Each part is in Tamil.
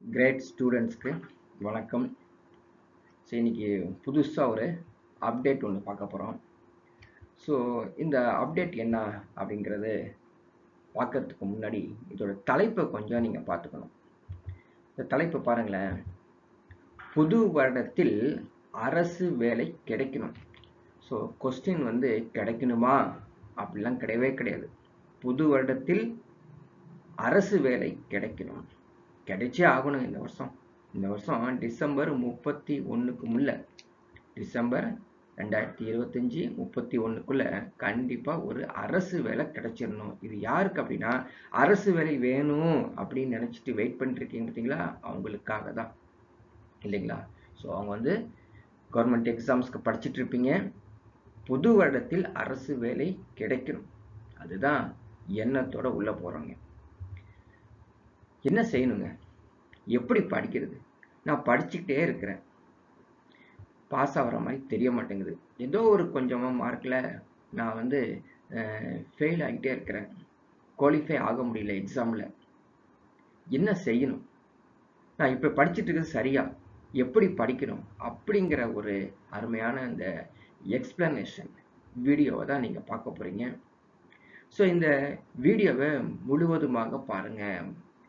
கிரேட் ஸ்டூடெண்ட்ஸ்க்கு வணக்கம். ஸோ இன்னைக்கு புதுசாக ஒரு அப்டேட் ஒன்று பார்க்க போகிறோம். ஸோ இந்த அப்டேட் என்ன அப்படிங்கிறது பார்க்கறதுக்கு முன்னாடி இதோட தலைப்பை கொஞ்சம் நீங்கள் பார்த்துக்கணும். இந்த தலைப்பு பாருங்களேன். புது வருடத்தில் அரசு வேலை கிடைக்கணும். ஸோ கொஸ்டின் வந்து கிடைக்கணுமா அப்படிலாம் கிடையவே கிடையாது. புது வருடத்தில் அரசு வேலை கிடைக்கணும், கிடைச்சே ஆகணும். இந்த வருஷம் டிசம்பர் 31க்கு முல்ல, டிசம்பர் 2025 31க்குள்ள கண்டிப்பா ஒரு அரசு வேலை கிடைச்சிடணும். இது யாருக்கு அப்படின்னா, அரசு வேலை வேணும் அப்படின்னு நினைச்சிட்டு வெயிட் பண்ணிட்டு இருக்கீங்க பார்த்தீங்களா, அவங்களுக்காக தான், இல்லைங்களா? ஸோ அவங்க வந்து கவர்மெண்ட் எக்ஸாம்ஸ்க்கு படிச்சுட்டு இருப்பீங்க. புது வருடத்தில் அரசு வேலை கிடைக்கணும், அதுதான் எண்ணத்தோட உள்ள போறோங்க. என்ன செய்யணுங்க, எப்படி படிக்கிறது? நான் படிச்சுக்கிட்டே இருக்கிறேன், பாஸ் ஆகிற மாதிரி தெரிய மாட்டேங்குது. ஏதோ ஒரு கொஞ்சமாக மார்க்கில் நான் வந்து ஃபெயில் ஆகிட்டே இருக்கிறேன், குவாலிஃபை ஆக முடியல எக்ஸாமில். என்ன செய்யணும்? நான் இப்போ படிச்சுட்டு இருக்கிறது சரியா? எப்படி படிக்கணும்? அப்படிங்கிற ஒரு அருமையான அந்த எக்ஸ்பிளனேஷன் வீடியோவை தான் நீங்கள் பார்க்க போகிறீங்க. ஸோ இந்த வீடியோவை முழுவதுமாக பாருங்கள்,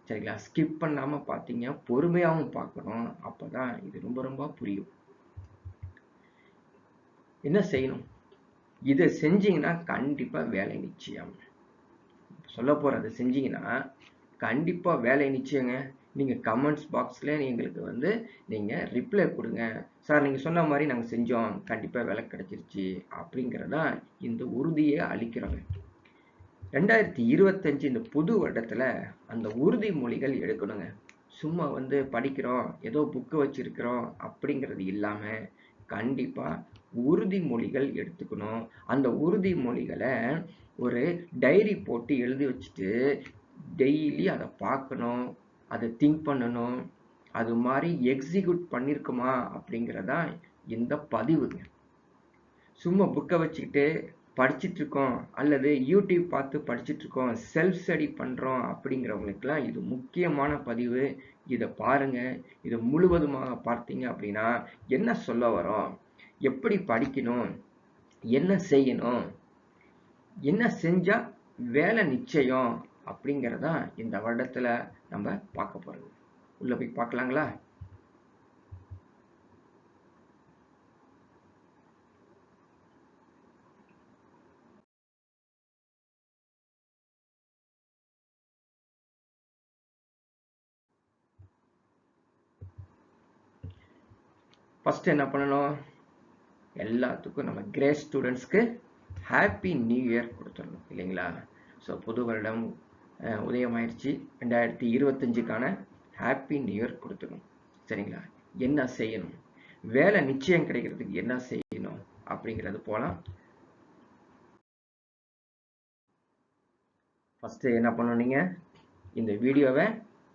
சரிங்களா? ஸ்கிப் பண்ணாமல் பார்த்தீங்க, பொறுமையாகவும் பார்க்கணும், அப்போ தான் இது ரொம்ப ரொம்ப புரியும். என்ன செய்யணும்? இதை செஞ்சீங்கன்னா கண்டிப்பா வேலை நிச்சயம். சொல்ல போறது செஞ்சீங்கன்னா கண்டிப்பா வேலை நிச்சயங்க. நீங்க கமெண்ட்ஸ் பாக்ஸ்ல எங்களுக்கு வந்து நீங்க ரிப்ளை கொடுங்க, சார் நீங்க சொன்ன மாதிரி நாங்க செஞ்சோம், கண்டிப்பா வேலை கிடைச்சிருச்சு அப்படிங்கறதா இந்த உறுதியை அளிக்கிறோங்க. 2025 இந்த புது வருடத்துல அந்த உறுதிமொழிகள் எடுக்கணுங்க. சும்மா வந்து படிக்கிறோம், ஏதோ புக்கு வச்சிருக்கிறோம் அப்படிங்கிறது இல்லாம கண்டிப்பா உறுதிமொழிகள் எடுத்துக்கணும். அந்த உறுதிமொழிகளை ஒரு டைரி போட்டு எழுதி வச்சுட்டு டெய்லி அதை பார்க்கணும், அதை திங்க் பண்ணணும், அது மாதிரி எக்ஸிக்யூட் பண்ணியிருக்குமா அப்படிங்கிறதா இந்த பதிவுங்க. சும்மா புக்கை வச்சுக்கிட்டு படிச்சுட்டு இருக்கோம் அல்லது யூடியூப் பார்த்து படிச்சுட்டு இருக்கோம், செல்ஃப் ஸ்டடி பண்றோம் அப்படிங்கிறவங்களுக்குலாம் இது முக்கியமான பதிவு. இதை பாருங்க. இதை முழுவதுமாக பார்த்தீங்க அப்படின்னா என்ன சொல்ல வரோம், எப்படி படிக்கணும், என்ன செய்யணும், என்ன செஞ்சா வேலை நிச்சயம் அப்படிங்கிறதா இந்த வருடத்துல நம்ம பார்க்க போறோம். உள்ள போய் பார்க்கலாங்களா? ஃபர்ஸ்ட் என்ன பண்ணணும், எல்லாத்துக்கும் நம்ம கிரேட் ஸ்டூடெண்ட்ஸ்க்கு ஹாப்பி நியூ இயர் கொடுத்துடணும், இல்லைங்களா? ஸோ புது வருடம் உதயமாயிருச்சு, 2025க்கான ஹாப்பி நியூ இயர் கொடுத்துடணும், சரிங்களா? என்ன செய்யணும், வேலை நிச்சயம் கிடைக்கிறதுக்கு என்ன செய்யணும் அப்படிங்கிறது போலாம். ஃபர்ஸ்ட் என்ன பண்ணணும், இந்த வீடியோவை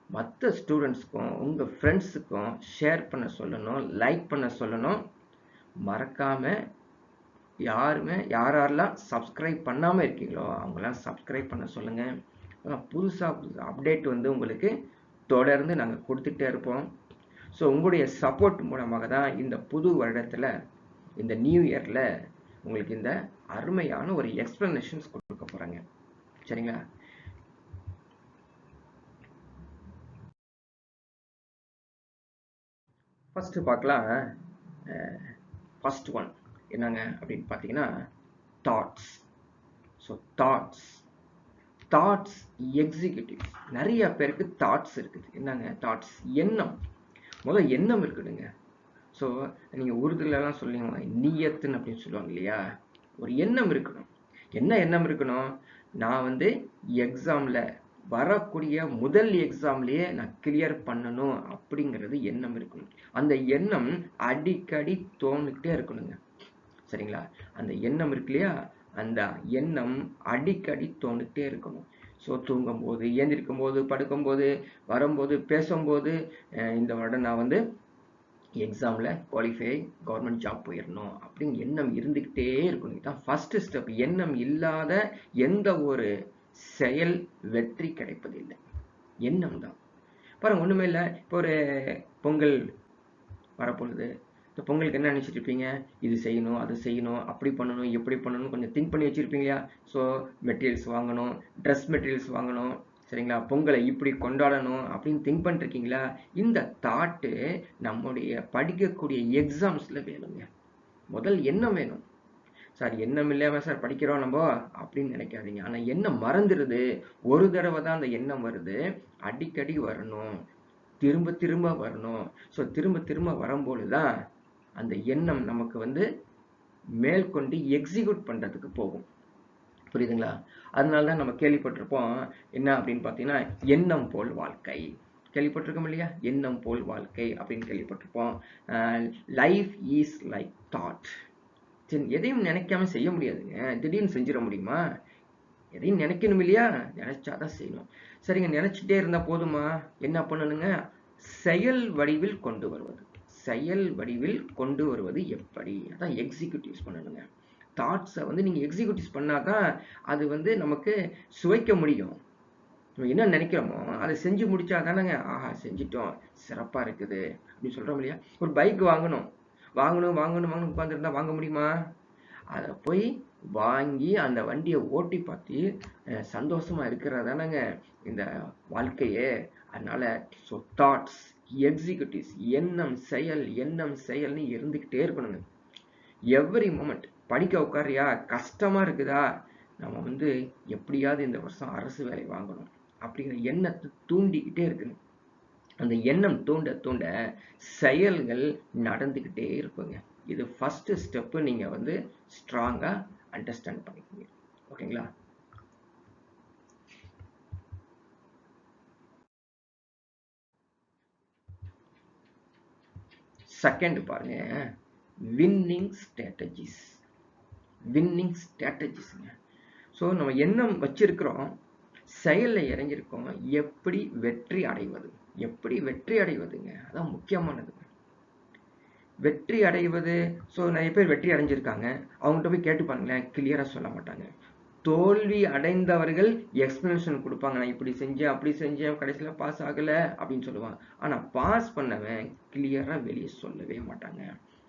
மற்ற ஸ்டூடெண்ட்ஸ்க்கும் உங்கள் ஃப்ரெண்ட்ஸுக்கும் ஷேர் பண்ண சொல்லணும், லைக் பண்ண சொல்லணும். மறக்காமல் யாரெல்லாம் சப்ஸ்கிரைப் பண்ணாமல் இருக்கீங்களோ அவங்களாம் சப்ஸ்கிரைப் பண்ண சொல்லுங்கள். புதுசாக அப்டேட் வந்து உங்களுக்கு தொடர்ந்து நாங்கள் கொடுத்துட்டே இருப்போம். ஸோ உங்களுடைய சப்போர்ட் மூலமாக தான் இந்த புது வருடத்தில், இந்த நியூ இயரில் உங்களுக்கு இந்த அருமையான ஒரு எக்ஸ்பிளனேஷன்ஸ் கொடுக்க போகிறாங்க, சரிங்களா? ஃபர்ஸ்ட் பார்க்கலாம். ஃபர்ஸ்ட் ஒன் என்னங்க அப்படின்னு பார்த்தீங்கன்னா தாட்ஸ். So thoughts executive. நிறைய பேருக்கு தாட்ஸ் இருக்குது. என்னங்க தாட்ஸ்? எண்ணம். முதல் எண்ணம் இருக்குதுங்க. ஸோ நீங்கள் உருதுலலாம் சொல்லுவீங்க நீயத்துன்னு அப்படின்னு சொல்லுவாங்க இல்லையா, ஒரு எண்ணம் இருக்கணும். என்ன எண்ணம் இருக்கணும்? நான் வந்து எக்ஸாமில் வரக்கூடிய முதல் எக்ஸாம்லேயே நான் கிளியர் பண்ணணும் அப்படிங்கிறது எண்ணம் இருக்கணும். அந்த எண்ணம் அடிக்கடி தோணிக்கிட்டே இருக்கணுங்க, சரிங்களா? அந்த எண்ணம் இருக்கு இல்லையா, அந்த எண்ணம் அடிக்கடி தோணிக்கிட்டே இருக்கணும். ஸோ தூங்கும் போது, ஏந்திருக்கும் போது, படுக்கும்போது, வரும்போது, பேசும்போது, இந்த வருடம் நான் வந்து எக்ஸாமில் குவாலிஃபை கவர்மெண்ட் ஜாப் போயிடணும் அப்படின்னு எண்ணம் இருந்துக்கிட்டே இருக்கணும். இதுதான் ஃபர்ஸ்ட் ஸ்டெப். எண்ணம் இல்லாத எந்த ஒரு செயல் வெற்றி கிடைப்பதில்லை, எண்ணம் தான். பாருங்க, ஒண்ணுமே இல்லை. இப்போ ஒரு பொங்கல் வரப்போகுது. இந்த பொங்கலுக்கு என்ன நினைச்சிட்டு இருப்பீங்க? இது செய்யணும், அது செய்யணும், அப்படி பண்ணணும், எப்படி பண்ணணும், கொஞ்சம் திங்க் பண்ணி வச்சிருப்பீங்க இல்லையா? ஸோ மெட்டீரியல்ஸ் வாங்கணும், ட்ரெஸ் மெட்டீரியல்ஸ் வாங்கணும், சரிங்களா? பொங்கலை இப்படி கொண்டாடணும் அப்படின்னு திங்க் பண்ணிட்டு இருக்கீங்களா? இந்த தாட்டு நம்முடைய படிக்கக்கூடிய எக்ஸாம்ஸ்ல வேணுங்க. முதல் எண்ணம் வேணும். சார் எண்ணம் இல்லாம சார் படிக்கிறோம் நம்ம அப்படின்னு நினைக்காதீங்க. ஆனா எண்ணம் மறந்துடுது. ஒரு தடவை தான் அந்த எண்ணம் வருது. அடிக்கடி வரணும், திரும்ப திரும்ப வரணும். ஸோ திரும்ப திரும்ப வரும்போது தான் அந்த எண்ணம் நமக்கு வந்து மேற்கொண்டு எக்ஸிக்யூட் பண்றதுக்கு போகும். புரியுதுங்களா? அதனால தான் நம்ம கேள்விப்பட்டிருப்போம், என்ன அப்படின்னு பார்த்தீங்கன்னா, எண்ணம் போல் வாழ்க்கை. கேள்விப்பட்டிருக்கோம் இல்லையா? எண்ணம் போல் வாழ்க்கை அப்படின்னு கேள்விப்பட்டிருப்போம். Life is like thought. சரி, எதையும் நினைக்காம செய்ய முடியாதுங்க. திடீர்னு செஞ்சிட முடியுமா? எதையும் நினைக்கணும் இல்லையா? நினைச்சாதான் செய்யணும். சரிங்க, நினைச்சிட்டே இருந்தா போதுமா? என்ன பண்ணணுங்க? செயல் வடிவில் கொண்டு வருவது. செயல் வடிவில் கொண்டு வருவது எப்படி? அதான் எக்ஸிக்யூட்டிவ்ஸ் பண்ணணுங்க. தாட்ஸை வந்து நீங்க எக்ஸிக்யூட்டிவ்ஸ் பண்ணாதான் அது வந்து நமக்கு சுவைக்க முடியும். நம்ம என்ன நினைக்கிறோமோ அதை செஞ்சு முடிச்சா தானேங்க, ஆஹா செஞ்சிட்டோம், சிறப்பா இருக்குது அப்படின்னு சொல்றோம் இல்லையா? ஒரு பைக் வாங்கணும், வாங்கணும் வாங்கணும் வாங்கணும் உட்காந்துருந்தா வாங்க முடியுமா? அதை போய் வாங்கி அந்த வண்டியை ஓட்டி பார்த்து சந்தோஷமா இருக்கிறதானங்க இந்த வாழ்க்கையே. அதனால ஸோ தாட்ஸ், எக்ஸிக்யூட்டிவ்ஸ், எண்ணம் செயல்னு இருந்துக்கிட்டே இருக்கணுங்க. Every moment. படிக்க உட்காரியா, கஷ்டமா இருக்குதா, நம்ம வந்து எப்படியாவது இந்த வருஷம் அரசு வேலை வாங்கணும் அப்படிங்கிற எண்ணத்தை தூண்டிக்கிட்டே இருக்கணும். அந்த எண்ணம் தூண்ட தூண்ட செயல்கள் நடந்துக்கிட்டே இருப்பீங்க. இது ஃபர்ஸ்ட் ஸ்டெப். நீங்க வந்து ஸ்ட்ராங்கா அண்டர்ஸ்டாண்ட் பண்ணிக்கோங்க. ஓகேங்களா? செகண்ட் பாருங்க, வின்னிங் ஸ்ட்ராட்டஜிஸ். வின்னிங் ஸ்ட்ராட்டஜிஸ்ங்க. ஸோ நம்ம எண்ணம் வச்சிருக்கிறோம், செயலில் இறங்கியிருக்கோம், எப்படி வெற்றி அடைவது? எப்படி வெற்றி அடைவதுங்க? அதான் முக்கியமானது. வெற்றி அடைவது. ஸோ நிறைய பேர் வெற்றி அடைஞ்சிருக்காங்க, அவங்ககிட்ட போய் கேட்டு பாருங்களேன், கிளியரா சொல்ல மாட்டாங்க. தோல்வி அடைந்தவர்கள் எக்ஸ்பிளனேஷன் கொடுப்பாங்க, நான் இப்படி செஞ்சேன் அப்படி செஞ்சேன் கடைசியில் பாஸ் ஆகல அப்படின்னு சொல்லுவாங்க. ஆனா பாஸ் பண்ணவன் கிளியரா வெளியே சொல்லவே மாட்டாங்க.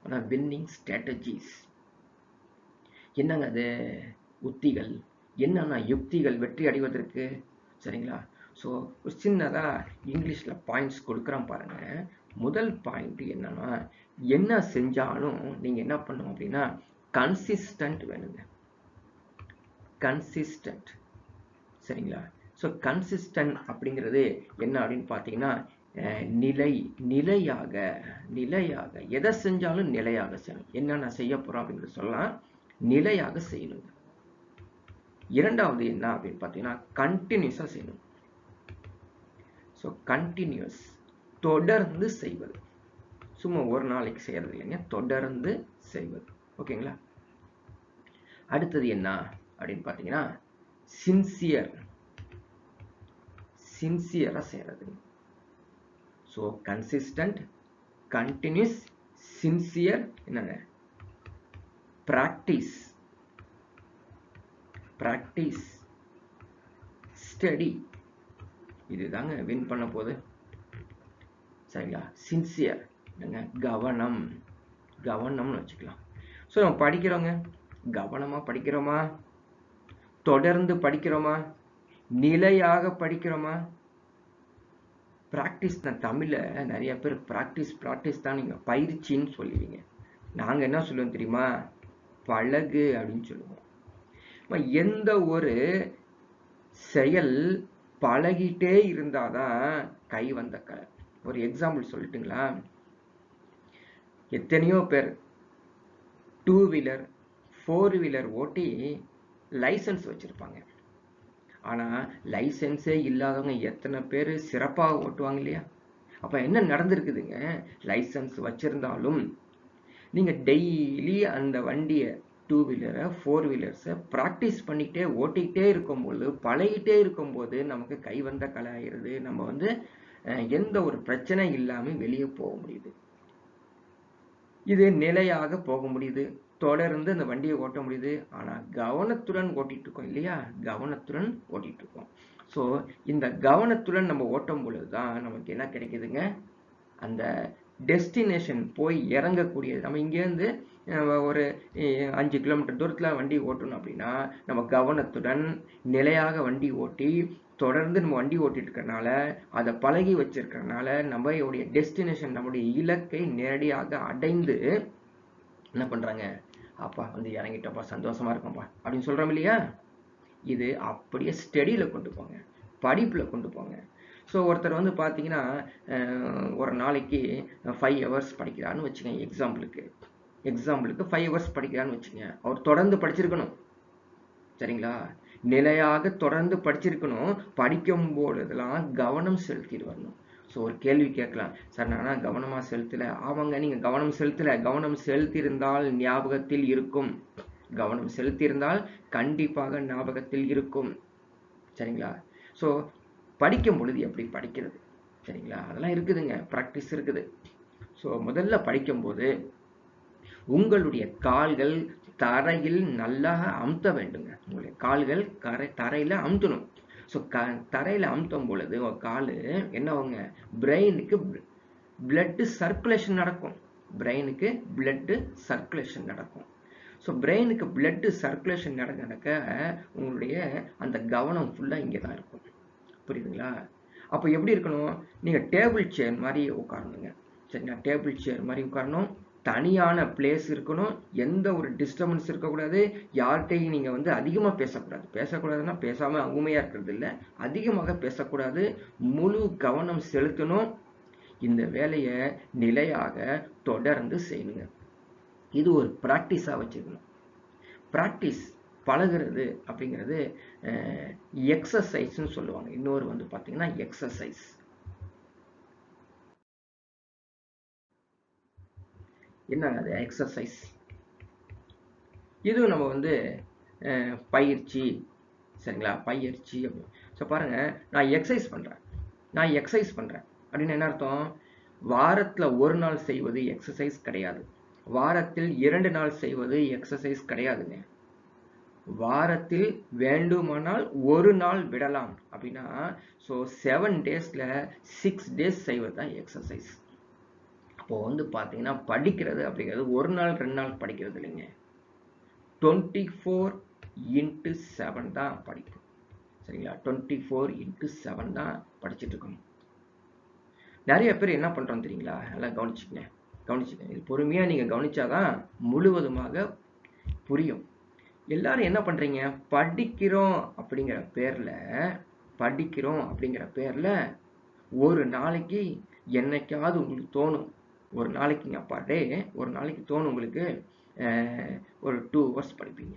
அதான் வின்னிங் ஸ்ட்ராட்டஜிஸ். என்னங்க அது? உத்திகள். என்னன்னா யுக்திகள் வெற்றி அடைவதற்கு. சரிங்களா? ஸோ ஒரு சின்னதா இங்கிலீஷ்ல பாயிண்ட்ஸ் கொடுக்குறேன் பாருங்க. முதல் பாயிண்ட் என்னன்னா, என்ன செஞ்சாலும் நீங்க என்ன பண்ணணும் அப்படின்னா கன்சிஸ்டன்ட் வேணுங்க. கன்சிஸ்டன்ட். சரிங்களா? ஸோ கன்சிஸ்டன்ட் அப்படிங்கிறது என்ன அப்படின்னு பார்த்தீங்கன்னா, நிலையாக எதை செஞ்சாலும் நிலையாக செய்யணும். என்ன நான் செய்ய போறோம் அப்படிங்கிறது சொல்லலாம், நிலையாக செய்யணும். இரண்டாவது என்ன அப்படின்னு பார்த்தீங்கன்னா, கண்டினியூஸா செய்யணும். ஸோ கண்டினியூஸ், தொடர்ந்து செய்வது. சும்மா ஒரு நாளைக்கு செய்யறது இல்லைங்க, தொடர்ந்து செய்வது. ஓகேங்களா? அடுத்தது என்ன அப்படின்னு பார்த்தீங்கன்னா, சின்சியரா செய்யறது. So consistent, continues, sincere. என்னங்க? Practice, study. இதுதாங்க வின் பண்ண போகுது. சரிங்களா? சின்சியர் என்னங்க? கவனம்னு வச்சுக்கலாம். ஸோ நம்ம படிக்கிறோங்க, கவனமா படிக்கிறோமா? தொடர்ந்து படிக்கிறோமா? நிலையாக படிக்கிறோமா? பிராக்டிஸ் தான். தமிழ்ல நிறைய பேர் பிராக்டிஸ் தான் நீங்க பயிற்சின்னு சொல்லுவீங்க. நாங்க என்ன சொல்லுவோம் தெரியுமா? பழகு அப்படின்னு சொல்லுவோம். எந்த ஒரு செயல் பழகிட்டே இருந்தாதான் கை வந்த கலை. ஒரு எக்ஸாம்பிள் சொல்லட்டுங்களா? எத்தனையோ பேர் 2 வீலர் 4 வீலர் ஓட்டி லைசன்ஸ் வச்சிருப்பாங்க. ஆனா லைசன்ஸே இல்லாதவங்க எத்தனை பேர் சிறப்பாக ஓட்டுவாங்க இல்லையா? அப்ப என்ன நடந்திருக்குதுங்க? லைசன்ஸ் வச்சிருந்தாலும் நீங்க டெய்லி அந்த வண்டியை 2 வீலரை 4 வீலர்ஸை ப்ராக்டிஸ் பண்ணிக்கிட்டே ஓட்டிக்கிட்டே இருக்கும்போது, பழகிட்டே இருக்கும்போது நமக்கு கை வந்த கலை ஆயிடுது. நம்ம வந்து எந்த ஒரு பிரச்சனை இல்லாமல் வெளியே போக முடியுது. இது நிலையாக போக முடியுது, தொடர்ந்து அந்த வண்டியை ஓட்ட முடியுது. ஆனால் கவனத்துடன் ஓட்டிட்டு இருக்கோம் இல்லையா? கவனத்துடன் ஓட்டிட்டு இருக்கோம். ஸோ இந்த கவனத்துடன் நம்ம ஓட்டும் பொழுது தான் நமக்கு என்ன கிடைக்குதுங்க, அந்த டெஸ்டினேஷன் போய் இறங்கக்கூடியது. நம்ம இங்கேருந்து ஒரு 5 கிலோமீட்டர் தூரத்தில் வண்டி ஓட்டணும் அப்படின்னா நம்ம கவனத்துடன் நிலையாக வண்டி ஓட்டி தொடர்ந்து நம்ம வண்டி ஓட்டிட்டு இருக்கறனால, அதை பழகி வச்சிருக்கிறதுனால நம்மளுடைய டெஸ்டினேஷன், நம்முடைய இலக்கை நேரடியாக அடைந்து என்ன பண்றாங்க, அப்பா வந்து இறங்கிட்டோப்பா, சந்தோஷமா இருக்கோம்ப்பா அப்படின்னு சொல்றோம் இல்லையா. இது அப்படியே ஸ்டடியில் கொண்டு போங்க, படிப்பில் கொண்டு போங்க. ஸோ ஒருத்தர் வந்து பார்த்தீங்கன்னா ஒரு நாளைக்கு 5 hours படிக்கிறான்னு வச்சுக்கோங்க. எக்ஸாம்பிளுக்கு 5 hours படிக்கிறான்னு வச்சுக்கோங்க. அவர் தொடர்ந்து படிச்சிருக்கணும், சரிங்களா. நிலையாக தொடர்ந்து படிச்சிருக்கணும். படிக்கும் பொழுதெல்லாம் கவனம் செலுத்திட்டு வரணும். ஸோ ஒரு கேள்வி கேட்கலாம், சார் நானா கவனமாக செலுத்தலை. ஆமாங்க, நீங்கள் கவனம் செலுத்தலை. கவனம் செலுத்தியிருந்தால் ஞாபகத்தில் இருக்கும். கவனம் செலுத்தியிருந்தால் கண்டிப்பாக ஞாபகத்தில் இருக்கும், சரிங்களா. ஸோ படிக்கும் பொழுது எப்படி படிக்கிறது, சரிங்களா, அதெல்லாம் இருக்குதுங்க, ப்ராக்டிஸ் இருக்குது. ஸோ முதல்ல படிக்கும்போது உங்களுடைய கால்கள் தரையில் நல்லா அமுத்த வேண்டுங்க. உங்களுடைய கால்கள் தரையில் அமுத்தணும். ஸோ தரையில் அமுத்தும் பொழுது உங்கள் கால் என்னவங்க, பிரெயினுக்கு பிளட் சர்க்குலேஷன் நடக்கும். பிரெயினுக்கு பிளட் சர்க்குலேஷன் நடக்கும். ஸோ பிரெயினுக்கு பிளட் சர்க்குலேஷன் நடக்க உங்களுடைய அந்த கவனம் ஃபுல்லாக இங்கே தான் இருக்கும். புரியுதுங்களா. அப்போ எப்படி இருக்கணும், நீங்கள் டேபிள் சேர் மாதிரி உட்காரணுங்க, சரிங்களா. டேபிள் சேர் மாதிரி உட்காரணும். தனியான பிளேஸ் இருக்கணும். எந்த ஒரு டிஸ்டர்பன்ஸ் இருக்கக்கூடாது. யார்கிட்டையும் நீங்கள் வந்து அதிகமாக பேசக்கூடாது. பேசக்கூடாதுன்னா பேசாமல் ஊமையாக இருக்கிறது இல்லை, அதிகமாக பேசக்கூடாது. முழு கவனம் செலுத்தணும். இந்த வேலையை நிலையாக தொடர்ந்து செய்யணுங்க. இது ஒரு ப்ராக்டிஸாக வச்சுக்கணும். ப்ராக்டிஸ் பழகிறது அப்படிங்கிறது எக்ஸசைஸ்ன்னு சொல்லுவாங்க. இன்னொரு வந்து பார்த்தீங்கன்னா எக்ஸசைஸ். என்னங்க அது எக்ஸசைஸ்? இது நம்ம வந்து பயிற்சி, சரிங்களா, பயிற்சி. ஸோ பாருங்க, நான் எக்ஸசைஸ் பண்ணுறேன் அப்படின்னு என்ன அர்த்தம், வாரத்தில் ஒரு நாள் செய்வது எக்ஸசைஸ் கிடையாது. வாரத்தில் 2 நாள் செய்வது எக்ஸசைஸ் கிடையாதுங்க. வாரத்தில் வேண்டுமானால் ஒரு நாள் விடலாம் அப்படின்னா, ஸோ 7 daysல 6 days செய்வது தான் எக்ஸசைஸ். அப்போ வந்து பார்த்தீங்கன்னா படிக்கிறது அப்படிங்கிறது ஒரு நாள் 2 நாள் படிக்கிறது இல்லைங்க, 24/7 தான் படிக்கும், சரிங்களா. 24/7 தான் படிச்சுட்டு இருக்கணும். நிறைய பேர் என்ன பண்ணுறோம் தெரியுங்களா, நல்லா கவனிச்சுக்கங்க. இது பொறுமையாக நீங்கள் கவனிச்சாதான் முழுவதுமாக புரியும். எல்லாரும் என்ன பண்ணுறீங்க, படிக்கிறோம் அப்படிங்கிற பேரில் ஒரு நாளைக்கு என்னைக்காவது உங்களுக்கு தோணும், ஒரு நாளைக்குங்க அப்பாடே, ஒரு நாளைக்கு தோணும் உங்களுக்கு ஒரு 2 hours படிப்பீங்க.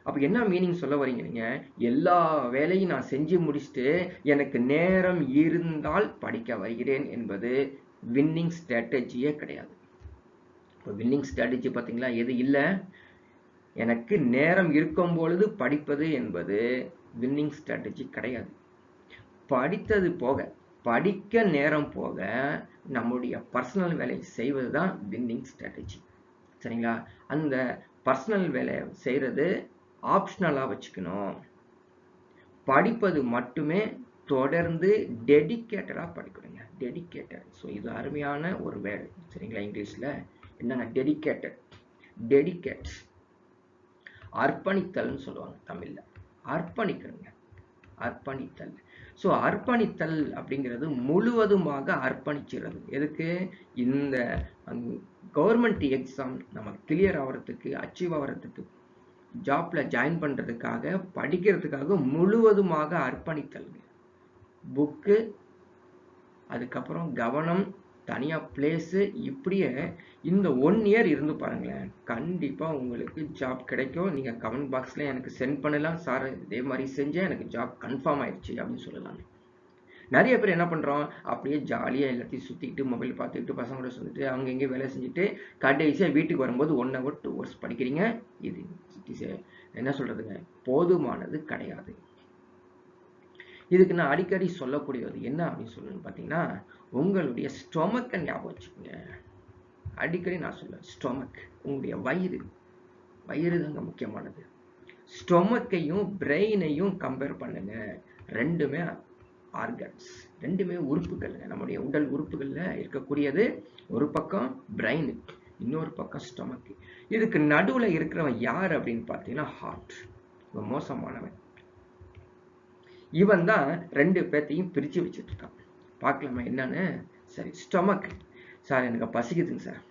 அப்போ என்ன மீனிங் சொல்ல வரீங்க, நீங்கள் எல்லா வேலையும் நான் செஞ்சு முடிச்சுட்டு எனக்கு நேரம் இருந்தால் படிக்க வருகிறேன் என்பது வின்னிங் ஸ்ட்ராட்டஜியே கிடையாது. இப்போ வின்னிங் ஸ்ட்ராட்டஜி பார்த்தீங்களா, எது இல்லை, எனக்கு நேரம் இருக்கும் பொழுது படிப்பது என்பது வின்னிங் ஸ்ட்ராட்டஜி கிடையாது. படித்தது போக, படிக்க நேரம் போக நம்முடைய பர்சனல் வேலையை செய்வது தான் வின்னிங் ஸ்ட்ராட்டஜி, சரிங்களா. அந்த பர்சனல் வேலையை செய்கிறது ஆப்ஷனலாக வச்சுக்கணும். படிப்பது மட்டுமே தொடர்ந்து டெடிக்கேட்டடாக படிக்கணுங்க, டெடிக்கேட்டட். ஸோ இது அருமையான ஒரு வேர்டு, சரிங்களா. இங்கிலீஷில் என்னங்க, டெடிக்கேட், அர்ப்பணித்தல்னு சொல்லுவாங்க தமிழில். அர்ப்பணித்தல். ஸோ அர்ப்பணித்தல் அப்படிங்கிறது முழுவதுமாக அர்ப்பணிக்கிறது. எதுக்கு, இந்த கவர்மெண்ட் எக்ஸாம் நம்ம கிளியர் ஆகிறதுக்கு, அச்சீவ் ஆகிறதுக்கு, ஜாப்ல ஜாயின் பண்ணுறதுக்காக, படிக்கிறதுக்காக முழுவதுமாக அர்ப்பணித்தல். புக்கு, அதுக்கப்புறம் கவனம், தனியாக பிளேஸு, இப்படியே இந்த 1 year இருந்து பாருங்களேன், கண்டிப்பாக உங்களுக்கு ஜாப் கிடைக்கும். நீங்கள் கமெண்ட் பாக்ஸில் எனக்கு சென்ட் பண்ணலாம், சார் இதே மாதிரி செஞ்சேன் எனக்கு ஜாப் கன்ஃபார்ம் ஆயிடுச்சு அப்படின்னு சொல்லலாம். நிறைய பேர் என்ன பண்ணுறோம், அப்படியே ஜாலியாக எல்லாத்தையும் சுற்றிக்கிட்டு மொபைல் பார்த்துக்கிட்டு பசங்களோட சொல்லிட்டு அவங்க எங்கேயும் வேலை செஞ்சுட்டு கடைசியாக வீட்டுக்கு வரும்போது 1 hour 2 hours படிக்கிறீங்க. இது என்ன சொல்கிறதுங்க, போதுமானது கிடையாது. இதுக்கு நான் அடிக்கடி சொல்லக்கூடியது என்ன அப்படின்னு சொல்லணும்னு பார்த்தீங்கன்னா, உங்களுடைய ஸ்டொமக்கை ஞாபகம் வச்சுக்கோங்க. அடிக்கடி நான் சொல்லுவேன், ஸ்டொமக், உங்களுடைய வயிறு தாங்க முக்கியமானது. ஸ்டொமக்கையும் பிரெயினையும் கம்பேர் பண்ணுங்க. ரெண்டுமே ஆர்கன்ஸ், ரெண்டுமே உறுப்புகள். நம்முடைய உடல் உறுப்புகள்ல இருக்கக்கூடியது ஒரு பக்கம் பிரெயின், இன்னொரு பக்கம் ஸ்டொமக். இதுக்கு நடுவுல இருக்கிறவன் யார் அப்படின்னு பார்த்தீங்கன்னா ஹார்ட். மோசமானவன் இவன் தான். ரெண்டு பேர்த்தையும் பிரிச்சு வச்சுட்டு இருக்கான். பார்க்கலாமா என்னன்னு? சரி, ஸ்டொமக். சார் எனக்கு பசிக்குதுங்க சார்,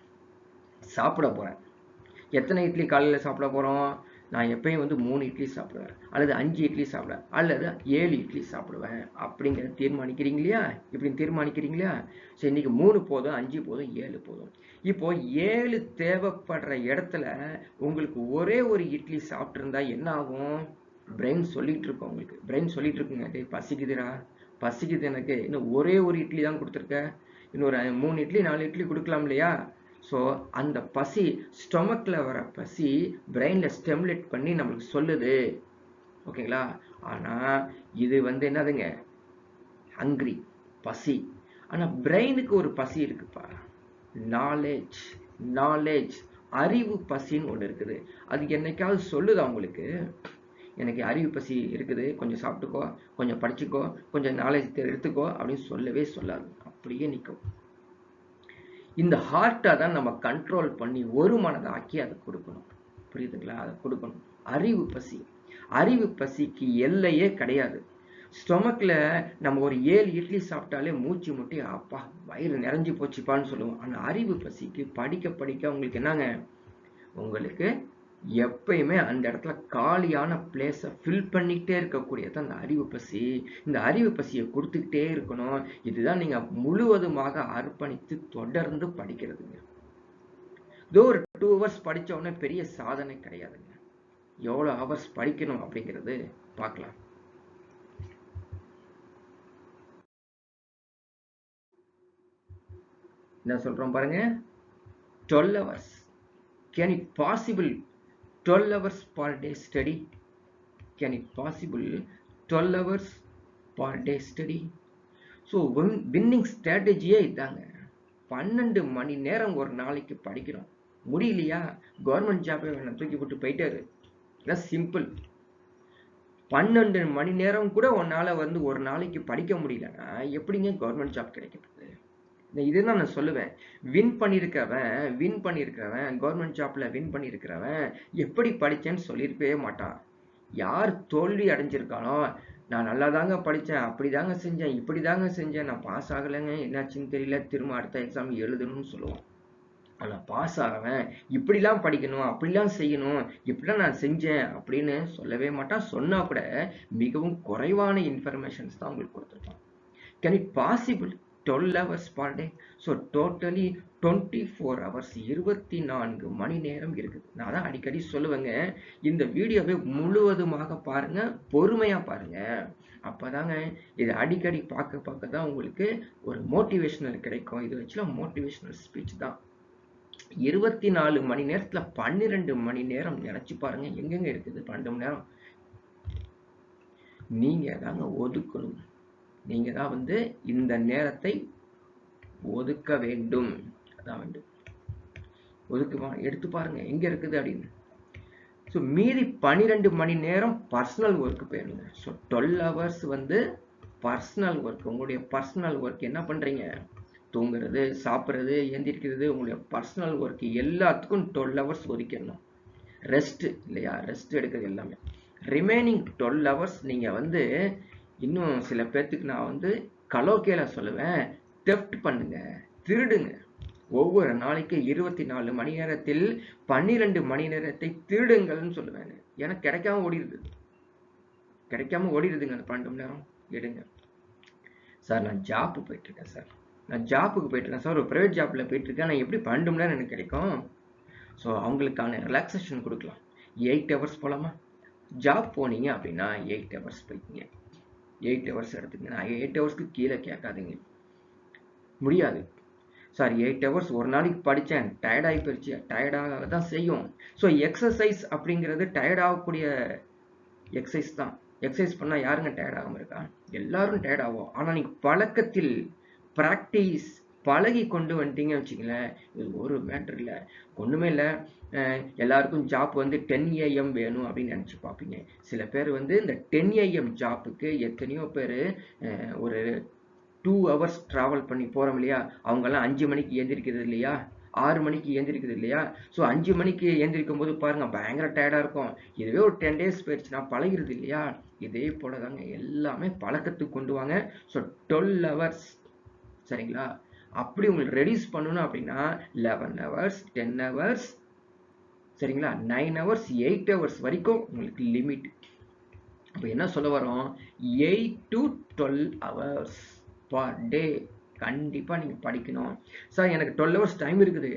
சாப்பிட போறேன். எத்தனை இட்லி காலையில் சாப்பிட போறோம்? நான் எப்பயும் 3 இட்லி சாப்பிடுவேன், அல்லது 5 இட்லி சாப்பிடுவேன், அல்லது 7 இட்லி சாப்பிடுவேன் அப்படிங்கிறத தீர்மானிக்கிறீங்க இல்லையா? இப்படி தீர்மானிக்கிறீங்க இல்லையா? சரி, இன்னைக்கு 3 போதும், 5 போதும், 7 போதும். இப்போ 7 தேவைப்படுற இடத்துல உங்களுக்கு ஒரே ஒரு இட்லி சாப்பிட்டு இருந்தா என்ன ஆகும்? பிரெயின் சொல்லிட்டு இருக்கோம், உங்களுக்கு பிரெயின் சொல்லிட்டு இருக்குங்க, பசிக்குதுடா, பசிக்குது எனக்கு, இன்னும் ஒரே ஒரு இட்லி தான் கொடுத்துருக்க, இன்னொரு 3 இட்லி 4 இட்லி கொடுக்கலாம் இல்லையா? ஸோ அந்த பசி, ஸ்டொமக்ல வர பசி பிரெயின்ல ஸ்டிமுலேட் பண்ணி நம்மளுக்கு சொல்லுது. ஓகேங்களா? ஆனா இது என்னதுங்க? ஹங்கிரி, பசி. ஆனா பிரெயினுக்கு ஒரு பசி இருக்குப்பா, நாலேஜ். நாலேஜ், அறிவு பசின்னு ஒன்று இருக்குது. அது என்னைக்காவது சொல்லுதா உங்களுக்கு? எனக்கு அறிவு பசி இருக்குது, கொஞ்சம் சாப்பிட்டுக்கோ, கொஞ்சம் படிச்சுக்கோ, கொஞ்சம் நாலேஜ் எடுத்துக்கோ அப்படின்னு சொல்லவே சொல்லாது. அப்படியே நிற்கும். இந்த ஹார்ட்டை தான் நம்ம கண்ட்ரோல் பண்ணி ஒரு மனதாக்கி அதை கொடுக்கணும். புரியுதுங்களா? அதை கொடுக்கணும். அறிவு பசி, அறிவு பசிக்கு எல்லையே கிடையாது. ஸ்டொமக்ல நம்ம ஒரு 7 இட்லி சாப்பிட்டாலே மூச்சு முட்டி அப்பா வயிறு நிறைஞ்சு போச்சுப்பான்னு சொல்லுவோம். ஆனால் அறிவு பசிக்கு படிக்க படிக்க உங்களுக்கு என்னங்க, உங்களுக்கு எப்பயுமே அந்த இடத்துல காலியான பிளேஸை ஃபில் பண்ணிக்கிட்டே இருக்கக்கூடியது அந்த அறிவு பசி. இந்த அறிவு பசியை கொடுத்துக்கிட்டே இருக்கணும். இதுதான் நீங்க முழுவதுமாக அர்ப்பணித்து தொடர்ந்து படிக்கிறதுங்க. இதோ ஒரு 2 hours படிச்ச உடனே பெரிய சாதனை கிடையாதுங்க. எவ்வளவு ஹவர்ஸ் படிக்கணும் அப்படிங்கிறது பார்க்கலாம். என்ன சொல்றோம் பாருங்க, 12 hours. Can it possible 12 hours per day study? Can it possible 12 hours per day study? So winning ஸ்ட்ராட்டஜியே இதாங்க. 12 மணி நேரம் ஒரு நாளைக்கு படிக்கிறோம். முடியலையா? கவர்மெண்ட் ஜாப்பே வேணும், தூக்கி போட்டு போயிட்டாரு. இதான் சிம்பிள். 12 மணி நேரம் கூட உன்னால ஒரு நாளைக்கு படிக்க முடியலன்னா எப்படிங்க கவர்மெண்ட் ஜாப் கிடைக்கிறது? இதுதான் நான் சொல்லுவேன். வின் பண்ணியிருக்கிறவன் கவர்மெண்ட் ஜாப்ல வின் பண்ணியிருக்கிறவன் எப்படி படிச்சேன்னு சொல்லியிருக்கவே மாட்டான். யார் தோல்வி அடைஞ்சிருக்கானோ, நான் நல்லா தாங்க படித்தேன், அப்படி தாங்க செஞ்சேன், இப்படி தாங்க செஞ்சேன், நான் பாஸ் ஆகலைங்க, என்னாச்சுன்னு தெரியல, திரும்ப அடுத்த எக்ஸாம் எழுதணும்னு சொல்லுவான். ஆனால் பாஸ் ஆகவன் இப்படிலாம் படிக்கணும், அப்படிலாம் செய்யணும், இப்படிலாம் நான் செஞ்சேன் அப்படின்னு சொல்லவே மாட்டான். சொன்னா கூட மிகவும் குறைவான இன்ஃபர்மேஷன்ஸ் தான் உங்களுக்கு கொடுத்துருப்பான். Can it possible 12 hours per day? So totally 24 hours, 24 மணி நேரம் இருக்குது. நான் தான் அடிக்கடி சொல்லுவேங்க, இந்த வீடியோவை முழுவதுமாக பாருங்க, பொறுமையா பாருங்க. அப்பதாங்க இது அடிக்கடி பார்க்க தான் உங்களுக்கு ஒரு மோட்டிவேஷனல் கிடைக்கும். இது வச்சுலாம் மோட்டிவேஷனல் ஸ்பீச் தான். 24 மணி நேரத்துல 12 மணி நேரம் நினைச்சு பாருங்க, எங்கெங்க இருக்குது 12 மணி நேரம்? நீங்க தாங்க ஒதுக்கணும். நீங்க தான் இந்த நேரத்தை ஒதுக்க வேண்டும். அதான் வேண்டும். எடுத்து பாருங்க எங்க இருக்குது அப்படின்னு. ஸோ மீதி 12 மணி நேரம் பர்சனல் ஒர்க் போயிடுங்க. So 12 hours personal work. உங்களுடைய பர்சனல் ஒர்க் என்ன பண்றீங்க? தூங்குறது, சாப்பிட்றது, எந்திரிக்கிறது, உங்களுடைய பர்சனல் ஒர்க் எல்லாத்துக்கும் 12 hours ஒதுக்கிடணும். ரெஸ்ட் இல்லையா? ரெஸ்ட் எடுக்கிறது எல்லாமே. ரிமைனிங் 12 hours நீங்க இன்னும் சில பேர்த்துக்கு நான் கலோக்கேல சொல்லுவேன், தெஃப்ட் பண்ணுங்க, திருடுங்க. ஒவ்வொரு நாளைக்கு 24 மணி நேரத்தில் 12 மணி நேரத்தை திருடுங்கள்னு சொல்லுவேன். எனக்கு கிடைக்காம ஓடிடுதுங்க அந்த 12 மணி நேரம். எடுங்க சார். நான் ஜாப்பு போயிட்டு இருக்கேன் சார், நான் ஜாப்புக்கு போயிட்டு இருக்கேன் சார், ஒரு ப்ரைவேட் ஜாப்ல போயிட்டு இருக்கேன், நான் எப்படி 12 மணி நேரம் எனக்கு கிடைக்கும்? ஸோ அவங்களுக்கான ரிலாக்ஸேஷன் கொடுக்கலாம். 8 hours போலாமா? ஜாப் போனீங்க அப்படின்னா 8 hours போய்க்கிங்க, 8 hours எடுத்துங்க. நான் 8 ஹவர்ஸ்க்கு கீழே கேட்காதீங்க, முடியாது சார். 8 hours ஒரு நாளைக்கு படித்தேன், டயர்டாகி போயிடுச்சு. டயர்டாக தான் செய்யும். ஸோ எக்ஸசைஸ் அப்படிங்கிறது டயர்ட் ஆகக்கூடிய எக்ஸசைஸ் தான். எக்ஸசைஸ் பண்ணால் யாருங்க டயர்ட் ஆகாமல் இருக்கா? எல்லாரும் டயர்ட் ஆகும். ஆனால் நீங்கள் பழக்கத்தில் ப்ராக்டிஸ் பழகி கொண்டு வந்துட்டீங்க வச்சுக்கங்களேன், இது ஒரு மேட்டர் இல்லை, ஒன்றுமே இல்லை. எல்லாருக்கும் ஜாப் வந்து 10 AM வேணும் அப்படின்னு நினச்சி பார்ப்பீங்க. சில பேர் வந்து இந்த 10 AM ஜாப்புக்கு எத்தனையோ பேர் ஒரு 2 hours ட்ராவல் பண்ணி போகிறோம் இல்லையா, அவங்கெல்லாம் 5 மணிக்கு எழுந்திரிக்கிறது இல்லையா, 6 மணிக்கு எழுந்திரிக்கிறது இல்லையா. ஸோ 5 மணிக்கு எழுந்திரிக்கும் போது பாருங்க பயங்கர டயர்டாக இருக்கும். இதுவே ஒரு 10 days போயிடுச்சுன்னா பழகிறது இல்லையா. இதே போல தாங்க எல்லாமே பழக்கத்துக்கு கொண்டு வாங்க. ஸோ 12 hours சரிங்களா. அப்படி உங்களுக்கு ரெடியூஸ் பண்ணணும் அப்படின்னா 11 hours 10 hours சரிங்களா, 9 hours 8 hours வரைக்கும் உங்களுக்கு லிமிட். அப்போ என்ன சொல்ல வரோம், 8 to 12 hours per day கண்டிப்பாக நீங்கள் படிக்கணும். சார் எனக்கு 12 hours டைம் இருக்குது,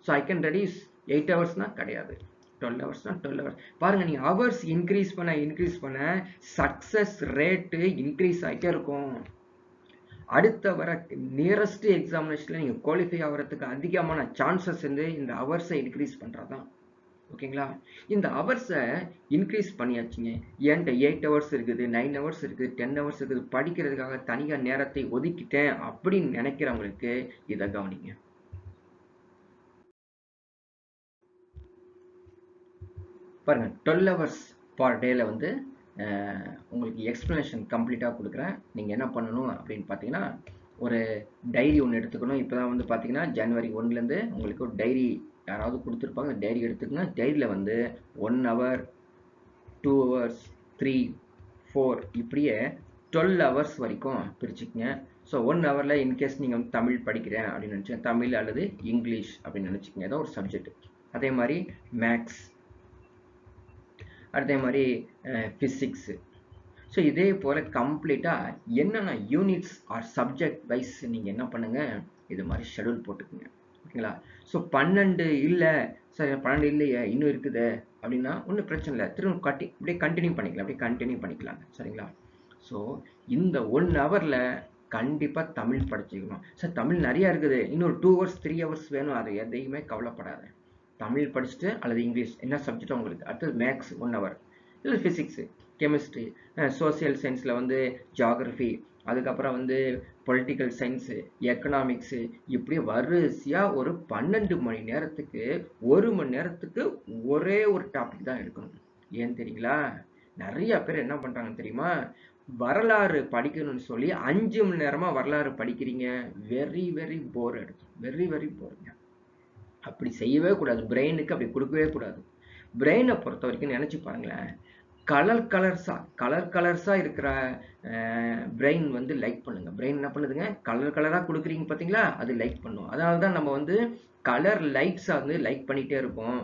ஸோ ஐ கேன் ரெடியூஸ் 8 ஹவர்ஸ்னா கிடையாது, 12 ஹவர்ஸ்னா 12 ஹவர்ஸ். பாருங்கள், நீங்கள் ஹவர்ஸ் இன்க்ரீஸ் பண்ண சக்ஸஸ் ரேட்டு இன்க்ரீஸ் ஆகிட்டே இருக்கும். அடுத்த வர நியரஸ்ட் எக்ஸாமினேஷனில் நீங்கள் குவாலிஃபை ஆகிறதுக்கு அதிகமான சான்சஸ் வந்து இந்த ஹவர்ஸை இன்க்ரீஸ் பண்ணுறது தான். ஓகேங்களா. இந்த ஹவர்ஸை இன்க்ரீஸ் பண்ணியாச்சுங்க. என்கிட்ட 8 ஹவர்ஸ் இருக்குது, 9 ஹவர்ஸ் இருக்குது, 10 ஹவர்ஸ் இருக்குது, படிக்கிறதுக்காக தனியாக நேரத்தை ஒதுக்கிட்டேன் அப்படின்னு நினைக்கிறவங்களுக்கு இதை கவனிங்க. பாருங்க, 12 ஹவர்ஸ் பர் டேல வந்து உங்களுக்கு எக்ஸ்பிளனேஷன் கம்ப்ளீட்டாக கொடுக்குறேன். நீங்கள் என்ன பண்ணணும் அப்படின்னு பார்த்தீங்கன்னா, ஒரு டைரி ஒன்று எடுத்துக்கணும். இப்போ தான் வந்து பார்த்தீங்கன்னா January 1 உங்களுக்கு ஒரு டைரி யாராவது கொடுத்துருப்பாங்க, டைரி எடுத்துக்கங்க. டைரியில் வந்து 1 hour 2 hours 3 4 இப்படியே 12 hours வரைக்கும் பிரிச்சுக்கங்க. ஸோ 1 hourல இன்கேஸ் நீங்கள் வந்து தமிழ் படிக்கிறேன் அப்படின்னு நினச்சேன், தமிழ் அல்லது இங்கிலீஷ் அப்படின்னு நினச்சிக்கங்க, ஏதோ ஒரு சப்ஜெக்ட். அதே மாதிரி மேக்ஸ், அதே மாதிரி ஃபிசிக்ஸு. ஸோ இதே போல் கம்ப்ளீட்டாக என்னென்ன யூனிட்ஸ் ஆர் சப்ஜெக்ட் வைஸ் நீங்கள் என்ன பண்ணுங்கள், இது மாதிரி ஷெடியூல் போட்டுக்குங்க. ஓகேங்களா. ஸோ 12 இல்லை சார், 12 இல்லையே இன்னும் இருக்குது அப்படின்னா ஒன்றும் பிரச்சனை இல்லை, திரும்ப அப்படியே கண்டினியூ பண்ணிக்கலாங்க. சரிங்களா. ஸோ இந்த 1 hourல கண்டிப்பாக தமிழ் படிச்சுக்கணும். சார் தமிழ் நிறையா இருக்குது, இன்னொரு 2 hours 3 hours வேணும், அது எதையுமே கவலைப்படாது. தமிழ் படிச்சுட்டு அல்லது இங்கிலீஷ் என்ன சப்ஜெக்டோ உங்களுக்கு, அடுத்தது மேக்ஸ் 1 hour, இல்லை ஃபிசிக்ஸு, கெமிஸ்ட்ரி, சோசியல் சயின்ஸில் வந்து ஜியாகிரஃபி, அதுக்கப்புறம் வந்து பொலிட்டிக்கல் சயின்ஸு, எக்கனாமிக்ஸு, இப்படி வரிசையாக ஒரு 12 மணி நேரத்துக்கு 1 மணி நேரத்துக்கு ஒரே ஒரு டாபிக் தான் எடுக்கணும். ஏன் தெரியுங்களா, நிறைய பேர் என்ன பண்ணுறாங்கன்னு தெரியுமா, வரலாறு படிக்கணும்னு சொல்லி 5 மணி நேரமாக வரலாறு படிக்கிறீங்க. வெரி வெரி போர் எடுக்கும், வெரி போருங்க. அப்படி செய்யவே கூடாது, பிரெயினுக்கு அப்படி கொடுக்கவே கூடாது. பிரெயினை பொறுத்த வரைக்கும் நினச்சி பாருங்களேன், கலர் கலர்ஸாக இருக்கிற பிரெயின் வந்து லைக் பண்ணுங்க. பிரெயின் என்ன பண்ணுதுங்க, கலராக கொடுக்குறீங்க பார்த்தீங்களா, அது லைக் பண்ணும். அதனால தான் நம்ம வந்து கலர் லைட்ஸாக வந்து லைக் பண்ணிகிட்டே இருப்போம்.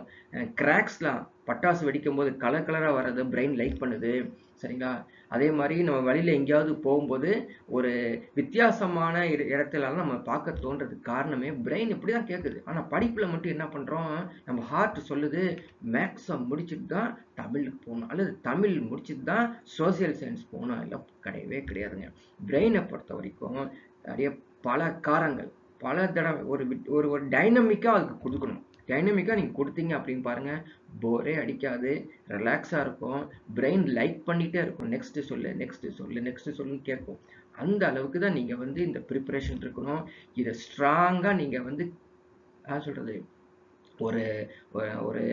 கிராக்ஸ்லாம் பட்டாசு வெடிக்கும் போது கலராக வர்றது பிரெயின் லைக் பண்ணுது. சரிங்களா. அதே மாதிரி நம்ம வழியில் எங்கேயாவது போகும்போது ஒரு வித்தியாசமான இடத்துலலாம் நம்ம பார்க்க தோன்றதுக்கு காரணமே பிரெயின் இப்படி தான் கேட்குது. ஆனால் படிப்பில் மட்டும் என்ன பண்ணுறோம், நம்ம ஹார்ட் சொல்லுது மேக்ஸை முடிச்சுட்டு தான் தமிழுக்கு போகணும், அல்லது தமிழ் முடிச்சுட்டு தான் சோசியல் சயின்ஸ் போகணும். எல்லாம் கிடையவே கிடையாதுங்க. பிரெயினை பொறுத்த வரைக்கும் நிறைய பல காரங்கள், பல தடவை ஒரு டைனமிக்காக அதுக்கு கொடுக்கணும். டைனமிக்காக நீங்கள் கொடுத்தீங்க அப்படின்னு பாருங்கள், போரே அடிக்காது, ரிலாக்ஸாக இருக்கும், பிரெயின் லைக் பண்ணிகிட்டே இருக்கும், நெக்ஸ்ட்டு சொல்லுன்னு கேட்கும். அந்த அளவுக்கு தான் நீங்கள் வந்து இந்த ப்ரிப்பரேஷன் இருக்கணும். இதை ஸ்ட்ராங்காக நீங்கள் வந்து சொல்கிறது ஒரு ஒரு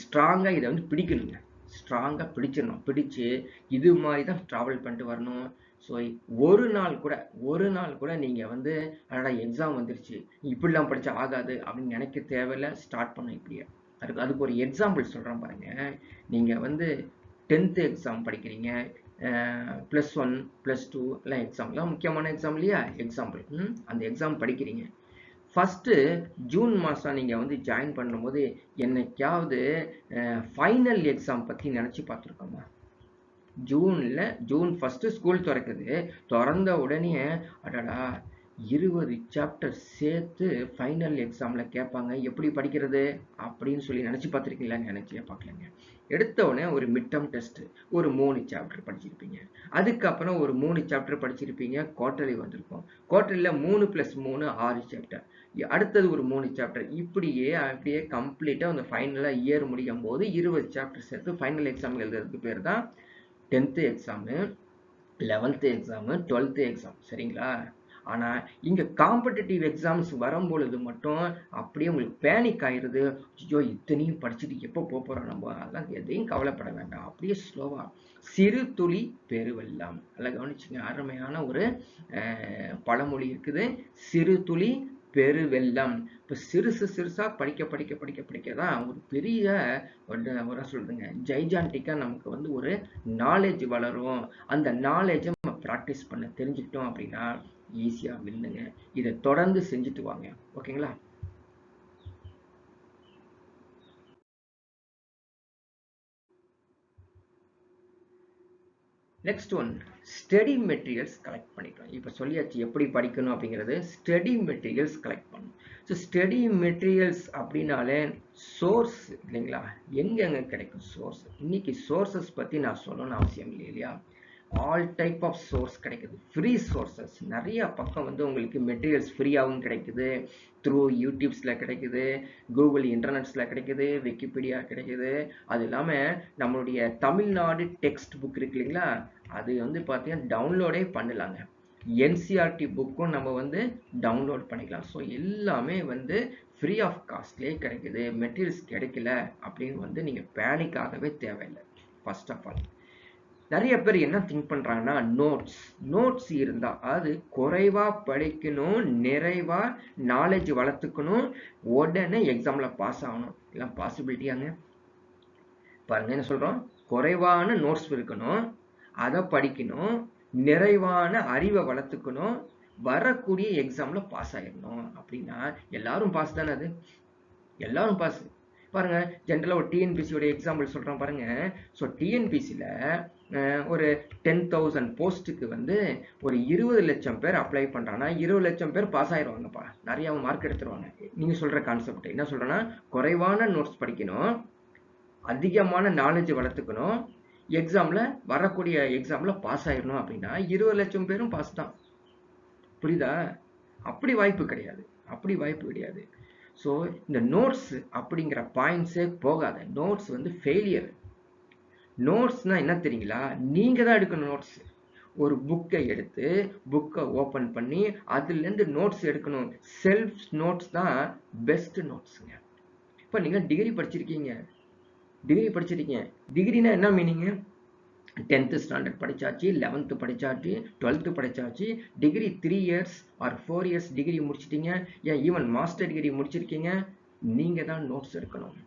ஸ்ட்ராங்காக இதை வந்து பிடிக்கணுங்க. ஸ்ட்ராங்காக பிடிச்சு இது மாதிரி தான் ட்ராவல் பண்ணிட்டு வரணும். ஸோ ஒரு நாள் கூட நீங்கள் வந்து அதோட எக்ஸாம் வந்துருச்சு, இப்படிலாம் படித்தா ஆகாது அப்படின்னு நினைக்க தேவையில்லை. ஸ்டார்ட் பண்ண இப்படியே. அதுக்கு ஒரு எக்ஸாம்பிள் சொல்கிறேன் பாருங்கள். நீங்கள் வந்து 10th எக்ஸாம் படிக்கிறீங்க, +1 +2 எல்லாம் எக்ஸாம்லாம் முக்கியமான எக்ஸாம் இல்லையா, எக்ஸாம்பிள் அந்த எக்ஸாம் படிக்கிறீங்க. ஃபஸ்ட்டு ஜூன் மாதம் நீங்கள் வந்து ஜாயின் பண்ணும்போது என்னைக்காவது ஃபைனல் எக்ஸாம் பற்றி நினச்சி பார்த்துருக்கோமா? ஜூன் 1 ஸ்கூல் திறந்த உடனே அடடா 20 சாப்டர் சேர்த்து ஃபைனல் எக்ஸாமில் கேட்பாங்க, எப்படி படிக்கிறது அப்படின்னு சொல்லி நினச்சி பார்த்துருக்கீங்களா? நினச்சே பார்க்கலங்க. எடுத்த உடனே ஒரு மிட் டர்ம் டெஸ்ட்டு ஒரு 3 சாப்டர் படிச்சிருப்பீங்க. அதுக்கப்புறம் ஒரு 3 சாப்டர் படிச்சிருப்பீங்க. குவார்டர்லி வந்திருக்கும். குவார்டர்லியில் 3 + 3 6 சாப்டர். அடுத்தது ஒரு 3 சாப்டர். அப்படியே கம்ப்ளீட்டாக அந்த ஃபைனலாக இயர் முடியும் போது 20 சாப்டர் சேர்த்து ஃபைனல் எக்ஸாம் எழுதுறதுக்கு பேர் தான் 10th exam, 11th exam, 12th exam. சரிங்களா. ஆனா இங்க காம்படிட்டிவ் எக்ஸாம்ஸ் வரும்பொழுது மட்டும் அப்படியே உங்களுக்கு பேனிக் ஆயிருது. ஐயோ இத்தனையும் படிச்சுட்டு எப்போ போறோம் நம்ம, அதெல்லாம் எதையும் கவலைப்பட வேண்டாம். அப்படியே ஸ்லோவா சிறு துளி பெருவெள்ளம். நல்லா கவனிச்சுங்க, அருமையான ஒரு பழமொழி இருக்குது, சிறு துளி பெருவெள்ளம். இப்ப சிறுசு சிறுசா படிக்க படிக்க படிக்க படிக்கதான் ஒரு பெரிய ஒரு சொல்றதுங்க ஜைஜான்டிக்கா நமக்கு வந்து ஒரு நாலேஜ் வளரும். அந்த நாலேஜை நம்ம ப்ராக்டிஸ் பண்ண தெரிஞ்சுக்கிட்டோம் அப்படின்னா ஈஸியா வில்லுங்க. இதை தொடர்ந்து செஞ்சுட்டு வாங்க. ஓகேங்களா? Next one, study materials collect பண்ணிக்கலாம். இப்போ சொல்லியாச்சு எப்படி படிக்கணும் அப்படிங்கிறது. ஸ்டடி மெட்டீரியல்ஸ் கலெக்ட் பண்ணணும். ஸோ ஸ்டடி மெட்டீரியல்ஸ் அப்படின்னாலே சோர்ஸ் இல்லைங்களா, எங்கெங்க கிடைக்கும் சோர்ஸ்? இன்னைக்கு சோர்சஸ் பற்றி நான் சொல்லணும்னு அவசியம் இல்லை இல்லையா? ஆல் டைப் ஆஃப் சோர்ஸ் கிடைக்குது, ஃப்ரீ சோர்சஸ் நிறைய பக்கம் வந்து உங்களுக்கு மெட்டீரியல்ஸ் ஃப்ரீயாகவும் கிடைக்குது. த்ரூ யூடியூப்ஸ்ல கிடைக்குது, கூகுள் இன்டர்நெட்ஸ்ல கிடைக்குது, விக்கிபீடியா கிடைக்குது. அது இல்லாமல் நம்மளுடைய தமிழ்நாடு டெக்ஸ்ட் புக் இருக்கு இல்லைங்களா, அது வந்து பார்த்தீங்கன்னா டவுன்லோடே பண்ணலாங்க. என்சிஆர்டி புக்கும் நம்ம வந்து டவுன்லோட் பண்ணிக்கலாம். ஸோ எல்லாமே வந்து ஃப்ரீ ஆஃப் காஸ்ட்லேயே கிடைக்குது. மெட்டீரியல்ஸ் கிடைக்கல அப்படின்னு வந்து நீங்கள் பேனிக் ஆகவே தேவையில்லை. ஃபர்ஸ்ட் ஆஃப் ஆல் நிறைய பேர் என்ன திங்க் பண்றாங்கன்னா, நோட்ஸ் இருந்தா அது குறைவா படிக்கணும், நிறைவா நாலேஜ் வளர்த்துக்கணும், உடனே எக்ஸாம்ல பாஸ் ஆகணும். எல்லாம் பாசிபிலிட்டியாங்க? பாருங்க என்ன சொல்றோம், குறைவான நோட்ஸ் இருக்கணும், அதை படிக்கணும், நிறைவான அறிவை வளர்த்துக்கணும், வரக்கூடிய எக்ஸாம்ல பாஸ் ஆயிடணும். அப்படின்னா எல்லாரும் பாஸ் தானே? அது எல்லாரும் பாஸ். பாருங்க, ஜென்ரலா ஒரு டிஎன்பிசியோட எக்ஸாம்பிள் சொல்றேன் பாருங்க. ஸோ டிஎன்பிசியில ஒரு 10,000 போஸ்ட்டுக்கு வந்து ஒரு 20 லட்சம் பேர் அப்ளை பண்றாங்கன்னா 20 லட்சம் பேர் பாஸ் ஆயிடுவாங்கப்பா, நிறைய மார்க் எடுத்துருவாங்க. நீங்க சொல்ற கான்செப்ட் என்ன சொல்றேன்னா, குறைவான நோட்ஸ் படிக்கணும், அதிகமான நாலேஜ் வளர்த்துக்கணும், எக்ஸாம்ல வரக்கூடிய எக்ஸாம்ல பாஸ் ஆயிடணும். அப்படின்னா 20 லட்சம் பேரும் பாஸ் தான். புரியுதா? அப்படி வாய்ப்பு கிடையாது, அப்படி வாய்ப்பு கிடையாது. ஸோ இந்த நோட்ஸ் அப்படிங்கிற பாயிண்ட்ஸே போகாத. நோட்ஸ் வந்து ஃபெயிலியர். நோட்ஸ்னா என்ன தெரியுங்களா, நீங்க தான் எடுக்கணும் நோட்ஸ். ஒரு புக்கை எடுத்து புக்கை ஓப்பன் பண்ணி அதுலேருந்து நோட்ஸ் எடுக்கணும். செல்ஃப் நோட்ஸ் தான் பெஸ்ட் நோட்ஸுங்க. இப்போ நீங்கள் டிகிரி படிச்சிருக்கீங்க, டிகிரினா என்ன மீனிங்கு? 10th ஸ்டாண்டர்ட் படிச்சாச்சு, 11th படிச்சாச்சு, 12th படிச்சாச்சு, degree 3 years or 4 years degree முடிச்சிட்டீங்க, ஏன் ஈவன் மாஸ்டர் டிகிரி முடிச்சிருக்கீங்க. நீங்க தான் நோட்ஸ் எடுக்கணும்.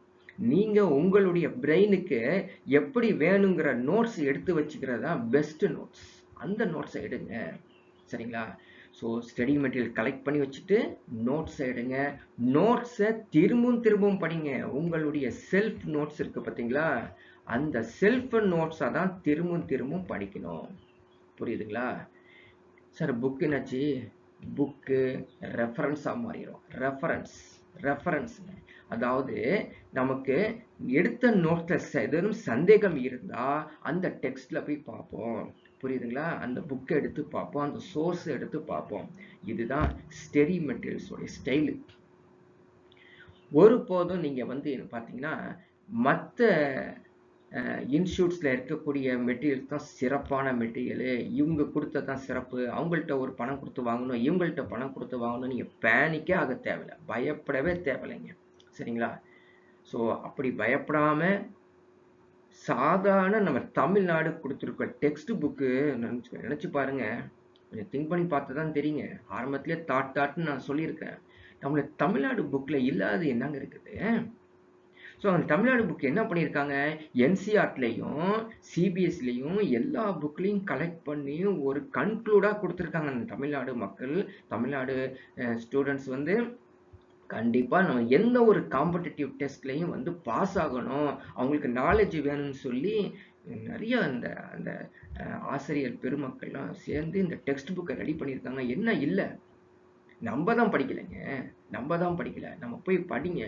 நீங்க உங்களுடைய பிரெயினுக்கு எப்படி வேணுங்கிற நோட்ஸ் எடுத்து வச்சுக்கிறதா பெஸ்ட் நோட்ஸ். அந்த நோட்ஸை எடுங்க. சரிங்களா? ஸோ ஸ்டடி மெட்டீரியல் கலெக்ட் பண்ணி வச்சுட்டு நோட்ஸை எடுங்க. நோட்ஸை திரும்பவும் படிங்க. உங்களுடைய செல்ஃப் நோட்ஸ் இருக்கு பார்த்தீங்களா, அந்த செல்ஃப் நோட்ஸை தான் திரும்பவும் படிக்கணும். புரியுதுங்களா? சார் புக்கு என்னாச்சு? புக்கு ரெஃபரன்ஸாக மாறிடும். ரெஃபரன்ஸ் அதாவது நமக்கு எடுத்த நோட்ஸில் எதுவும் சந்தேகம் இருந்தால் அந்த டெக்ஸ்டில் போய் பார்ப்போம். புரியுதுங்களா? அந்த புக்கை எடுத்து பார்ப்போம், அந்த சோர்ஸ் எடுத்து பார்ப்போம். இதுதான் ஸ்டடி மெட்டீரியல்ஸோடைய ஸ்டைலு. ஒருபோதும் நீங்கள் வந்து பார்த்தீங்கன்னா மற்ற இன்ஸ்டியூட்ஸில் இருக்கக்கூடிய மெட்டீரியல்ஸ் தான் சிறப்பான மெட்டீரியலு, இவங்க கொடுத்ததான் சிறப்பு, அவங்கள்ட்ட ஒரு பணம் கொடுத்து வாங்கணும், இவங்கள்ட்ட பணம் கொடுத்து வாங்கணும், நீங்கள் பேனிக்கே ஆக தேவையில்லை, பயப்படவே தேவையில்லைங்க. சரிங்களா? ஸோ அப்படி பயப்படாமல் சாதாரண நம்ம தமிழ்நாடு கொடுத்துருக்க டெக்ஸ்ட் புக்கு நினச்சி பாருங்க. கொஞ்சம் திங்க் பண்ணி பார்த்து தான் தெரியுங்க. ஆரம்பத்திலே தாட்னு நான் சொல்லியிருக்கேன். நம்மளோட தமிழ்நாடு புக்கில் இல்லாத என்னங்க இருக்குது? ஸோ அந்த தமிழ்நாடு புக் என்ன பண்ணியிருக்காங்க, என்சிஆர்ட்லேயும் சிபிஎஸ்சிலையும் எல்லா புக்லையும் கலெக்ட் பண்ணி ஒரு கன்க்ளூடாக கொடுத்துருக்காங்க. அந்த தமிழ்நாடு மக்கள், தமிழ்நாடு ஸ்டூடெண்ட்ஸ் வந்து கண்டிப்பாக நம்ம எந்த ஒரு காம்படிட்டிவ் டெஸ்ட்லையும் வந்து பாஸ் ஆகணும், அவங்களுக்கு நாலேஜ் வேணும்னு சொல்லி நிறைய அந்த அந்த ஆசிரியர் பெருமக்கள்லாம் சேர்ந்து இந்த டெக்ஸ்ட் புக்கை ரெடி பண்ணியிருக்காங்க. என்ன இல்லை, நம்ம தான் படிக்கலைங்க, நம்ம போய் படிங்க.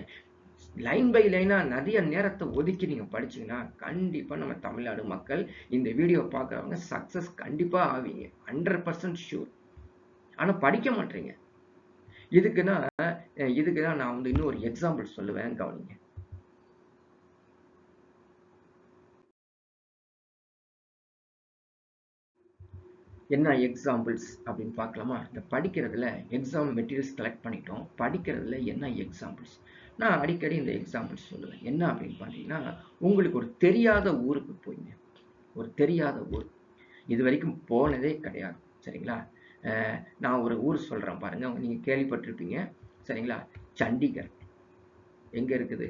லைன் பை லைனா நிறைய நேரத்தை ஒதுக்கி நீங்க படிச்சீங்கன்னா கண்டிப்பா நம்ம தமிழ்நாடு மக்கள், இந்த வீடியோ பார்க்கறவங்க சக்சஸ் கண்டிப்பா ஆவீங்க, 100% ஷூர். ஆனா படிக்க மாட்டீங்க. இதுக்குதான் நான் வந்து இன்னும் ஒரு எக்ஸாம்பிள் சொல்லுவேன், கவனிங்க. என்ன எக்ஸாம்பிள்ஸ் அப்படின்னு பார்க்கலாமா? இந்த படிக்கிறதுல எக்ஸாம் மெட்டீரியல்ஸ் கலெக்ட் பண்ணிட்டோம். படிக்கிறதுல என்ன எக்ஸாம்பிள்ஸ்? நான் அடிக்கடி இந்த எக்ஸாம்பிள்ஸ் சொல்லுவேன். என்ன அப்படின்னு பார்த்தீங்கன்னா, உங்களுக்கு ஒரு தெரியாத ஊருக்கு போயிங்க. ஒரு தெரியாத ஊர். இது வரைக்கும் போனதே கிடையாது. சரிங்களா? நான் ஒரு ஊர் சொல்றேன் பாருங்க. நீங்க கேள்விப்பட்டிருப்பீங்க. சரிங்களா? சண்டிகர். எங்க இருக்குது?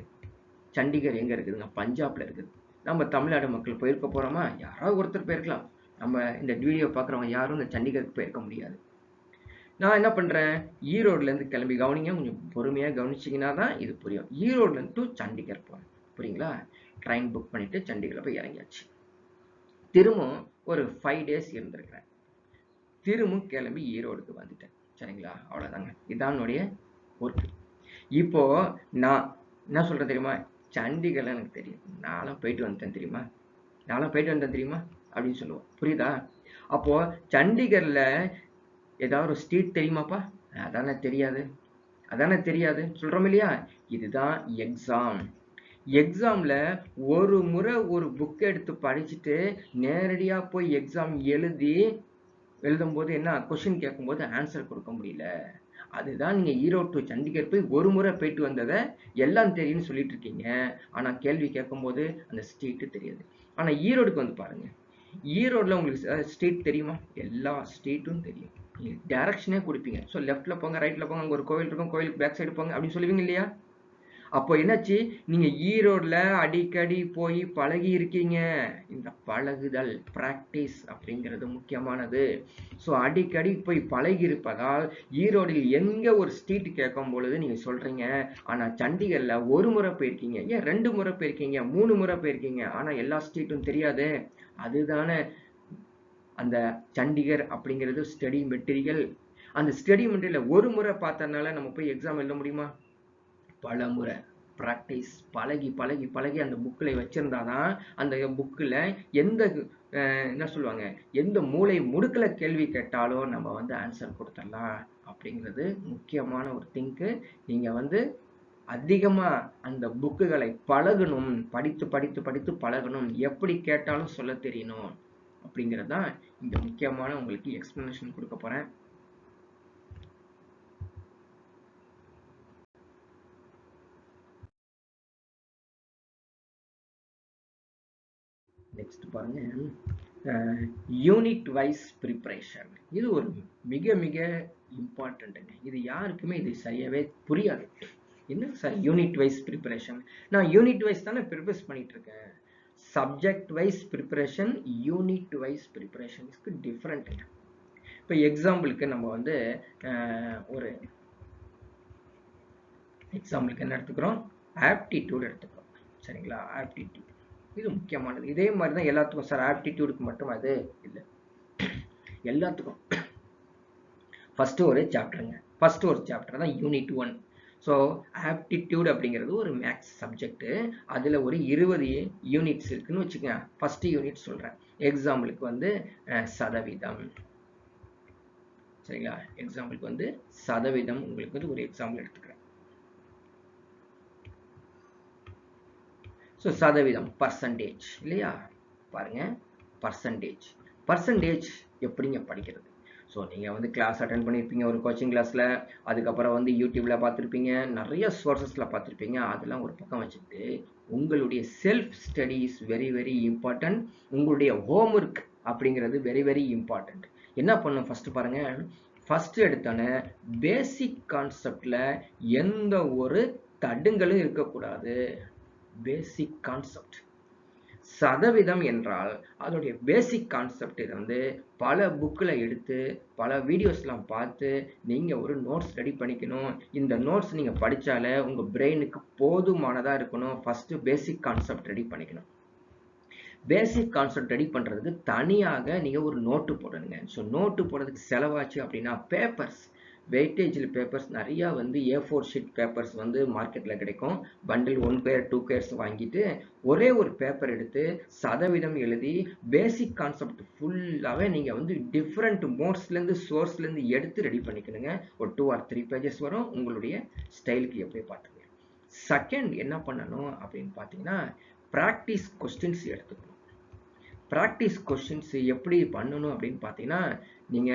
சண்டிகர் எங்க இருக்குதுங்க? பஞ்சாப்ல இருக்குது. நம்ம தமிழ்நாடு மக்கள் போயிருக்க போறோமா? யாராவது ஒருத்தர் போயிருக்கலாம். நம்ம இந்த வீடியோ பார்க்குறவங்க யாரும் இந்த சண்டிகருக்கு போயிருக்க முடியாது. நான் என்ன பண்றேன்? ஈரோடுல இருந்து கிளம்பி கவனிங்க. கொஞ்சம் பொறுமையா கவனிச்சீங்கன்னா தான் இது புரியும். ஈரோடுல இருந்து டு சண்டிகர் போறேன். புரியுங்களா? ட்ரெயின் புக் பண்ணிட்டு சண்டிகர்ல போய் இறங்கியாச்சு. திரும்பவும் ஒரு 5 டேஸ் இருந்திருக்கிறேன். திரும்பவும் கிளம்பி ஈரோடுக்கு வந்துட்டேன். சரிங்களா? அவ்வளவுதாங்க. இதான் என்னுடைய ஒர்க். இப்போ நான் என்ன சொல்றேன் தெரியுமா? சண்டிகர்ல எனக்கு தெரியும். நான்லாம் போயிட்டு வந்துட்டேன் தெரியுமா? அப்படின்னு சொல்லுவோம். புரியுதா? அப்போ சண்டிகர்ல ஏதாவது ஒரு ஸ்ட்ரீட் தெரியுமாப்பா? அதானே தெரியாது சொல்றோம் இல்லையா? இதுதான் எக்ஸாம். எக்ஸாம்ல ஒரு முறை ஒரு புக் எடுத்து படிச்சுட்டு நேரடியா போய் எக்ஸாம் எழுதும்போது என்ன கொஸ்டின் கேட்கும்போது ஆன்சர் கொடுக்க முடியல. அதுதான் நீங்க ஈரோடு டு சண்டிகர் போய் ஒரு முறை போயிட்டு வந்ததை எல்லாம் தெரியும்னு சொல்லிட்டு இருக்கீங்க. ஆனா கேள்வி கேட்கும்போது அந்த ஸ்ட்ரீட் தெரியாது. ஆனா ஈரோடுக்கு வந்து பாருங்க. ஈரோடுல உங்களுக்கு ஸ்ட்ரீட் தெரியுமா? எல்லா ஸ்ட்ரீட்டும் தெரியும். டைரக்ஷனே கொடுப்பீங்க. ஸோ லெஃப்ட்ல போங்க, ரைட்ல போங்க, அங்க ஒரு கோவில் இருக்கும், கோவிலுக்கு பேக் சைடு போங்க அப்படின்னு சொல்லுவீங்க இல்லையா? அப்போ என்னாச்சு? நீங்க ஈரோடுல அடிக்கடி போய் பழகி இருக்கீங்க. இந்த பழகுதல் பிராக்டிஸ் அப்படிங்கிறது முக்கியமானது. ஸோ அடிக்கடி போய் பழகி இருப்பதால் ஈரோடில் எங்க ஒரு ஸ்ட்ரீட் கேட்கும் பொழுது நீங்க சொல்றீங்க. ஆனா சண்டிகர்ல ஒரு முறை போயிருக்கீங்க, ஏன் 2 முறை போயிருக்கீங்க, 3 முறை போயிருக்கீங்க, ஆனா எல்லா ஸ்ட்ரீட்டும் தெரியாது. அதுதானே அந்த சண்டிகர் அப்படிங்கிறது ஸ்டடி மெட்டீரியல். அந்த ஸ்டடி மெட்டீரியல் ஒரு முறை பார்த்தனால நம்ம போய் எக்ஸாம் எழுத முடியுமா? பல முறை ப்ராக்டிஸ் பழகி பழகி பழகி அந்த புக்கில் வச்சிருந்தாதான் அந்த புக்கில் எந்த என்ன சொல்லுவாங்க, எந்த மூளை முடுக்கில் கேள்வி கேட்டாலும் நம்ம வந்து ஆன்சர் கொடுத்துடலாம் அப்படிங்கிறது முக்கியமான ஒரு திங்க்கு. நீங்கள் வந்து அதிகமாக அந்த புக்குகளை பழகணும், படித்து படித்து படித்து பழகணும், எப்படி கேட்டாலும் சொல்ல தெரியணும் அப்படிங்கிறது தான் இங்கே முக்கியமான உங்களுக்கு எக்ஸ்பிளனேஷன் கொடுக்க போகிறேன். நெக்ஸ்ட் பாருங்க, யூனிட் வைஸ் ப்ரிப்பரேஷன். இது ஒரு மிக மிக இம்பார்ட்டண்ட்டுங்க. இது யாருக்குமே இது சரியாகவே புரியாது. என்ன சார் யூனிட் வைஸ் ப்ரிப்பரேஷன்? நான் யூனிட் வைஸ் தானே ப்ரிப்பேர் பண்ணிட்டு இருக்கேன். Subject wise preparation, unit wise ப்ரிப்பரேஷன்ஸ்க்கு டிஃப்ரெண்ட்டுங்க. இப்போ எக்ஸாம்பிளுக்கு நம்ம வந்து ஒரு எக்ஸாம்பிளுக்கு என்ன எடுத்துக்கிறோம்? ஆப்டிடியூட் எடுத்துக்கிறோம். சரிங்களா? ஆப்டிடியூட் இது முக்கியமானது. இதே மாதிரி தான் எல்லாத்துக்கும் சார். ஆப்டிடியூடுக்கு மட்டும் அது இல்லை, எல்லாத்துக்கும். ஃபர்ஸ்ட் ஒரு சாப்டருங்க. ஃபர்ஸ்ட் ஒரு சாப்டர் தான் யூனிட் 1. ஸோ ஆப்டிடியூட் அப்படிங்கிறது ஒரு மேக்ஸ் சப்ஜெக்ட். அதில் ஒரு 20 யூனிட்ஸ் இருக்குன்னு வச்சுக்கோங்க. ஃபர்ஸ்ட் யூனிட் சொல்கிறேன். எக்ஸாம்பிளுக்கு வந்து சதவீதம். சரிங்களா? எக்ஸாம்பிளுக்கு வந்து சதவீதம் உங்களுக்கு வந்து ஒரு எக்ஸாம்பிள் எடுத்துக்கிறேன். ஸோ சதவீதம் பர்சன்டேஜ் இல்லையா? பாருங்க, பர்சன்டேஜ் எப்படிங்க படிக்கிறது? ஸோ நீங்கள் வந்து கிளாஸ் அட்டன் பண்ணியிருப்பீங்க ஒரு கோச்சிங் கிளாஸில், அதுக்கப்புறம் வந்து யூடியூப்பில் பார்த்துருப்பீங்க, நிறைய சோர்ஸஸில் பார்த்துருப்பீங்க. அதெல்லாம் ஒரு பக்கம் வச்சுக்கிட்டு உங்களுடைய self study is very very important. உங்களுடைய ஹோம் ஒர்க் அப்படிங்கிறது வெரி வெரி இம்பார்ட்டன்ட். என்ன பண்ணும்? ஃபர்ஸ்ட் பாருங்க, ஃபர்ஸ்ட் எடுத்தோன்னே பேசிக் கான்செப்டில் எந்த ஒரு தடுங்களும் இருக்கக்கூடாது. Basic concept. சதவீதம் என்றால் அதோடைய பேசிக் கான்செப்ட். இதை வந்து பல புக்கில் எடுத்து பல வீடியோஸ்லாம் பார்த்து நீங்கள் ஒரு நோட்ஸ் ரெடி பண்ணிக்கணும். இந்த நோட்ஸ் நீங்கள் படித்தாலே உங்கள் பிரெயினுக்கு போதுமானதாக இருக்கணும். ஃபஸ்ட்டு பேசிக் கான்செப்ட் ரெடி பண்ணிக்கணும். பேசிக் கான்செப்ட் ரெடி பண்ணுறதுக்கு தனியாக நீங்கள் ஒரு நோட்டு போடணுங்க. ஸோ நோட்டு போடுறதுக்கு செலவாச்சு அப்படின்னா பேப்பர்ஸ், வெயிட்டேஜில் பேப்பர்ஸ் நிறையா வந்து A4 ஷீட் பேப்பர்ஸ் வந்து மார்க்கெட்டில் கிடைக்கும். பண்டில் 1 பேர் 2 பேர்ஸ் வாங்கிட்டு ஒரே ஒரு பேப்பர் எடுத்து சதவீதம் எழுதி பேசிக் கான்செப்ட் ஃபுல்லாகவே நீங்கள் வந்து டிஃப்ரெண்ட் மோட்ஸ்லேருந்து சோர்ஸ்லேருந்து எடுத்து ரெடி பண்ணிக்கணுங்க. ஒரு 2 or 3 பேஜஸ் வரும். உங்களுடைய ஸ்டைலுக்கு எப்படி பார்த்துங்க. செகண்ட் என்ன பண்ணணும் அப்படின்னு பார்த்தீங்கன்னா, ப்ராக்டிஸ் கொஸ்டின்ஸ் எடுத்துக்கணும். ப்ராக்டிஸ் கொஸ்டின்ஸ் எப்படி பண்ணணும் அப்படின்னு பார்த்தீங்கன்னா, நீங்க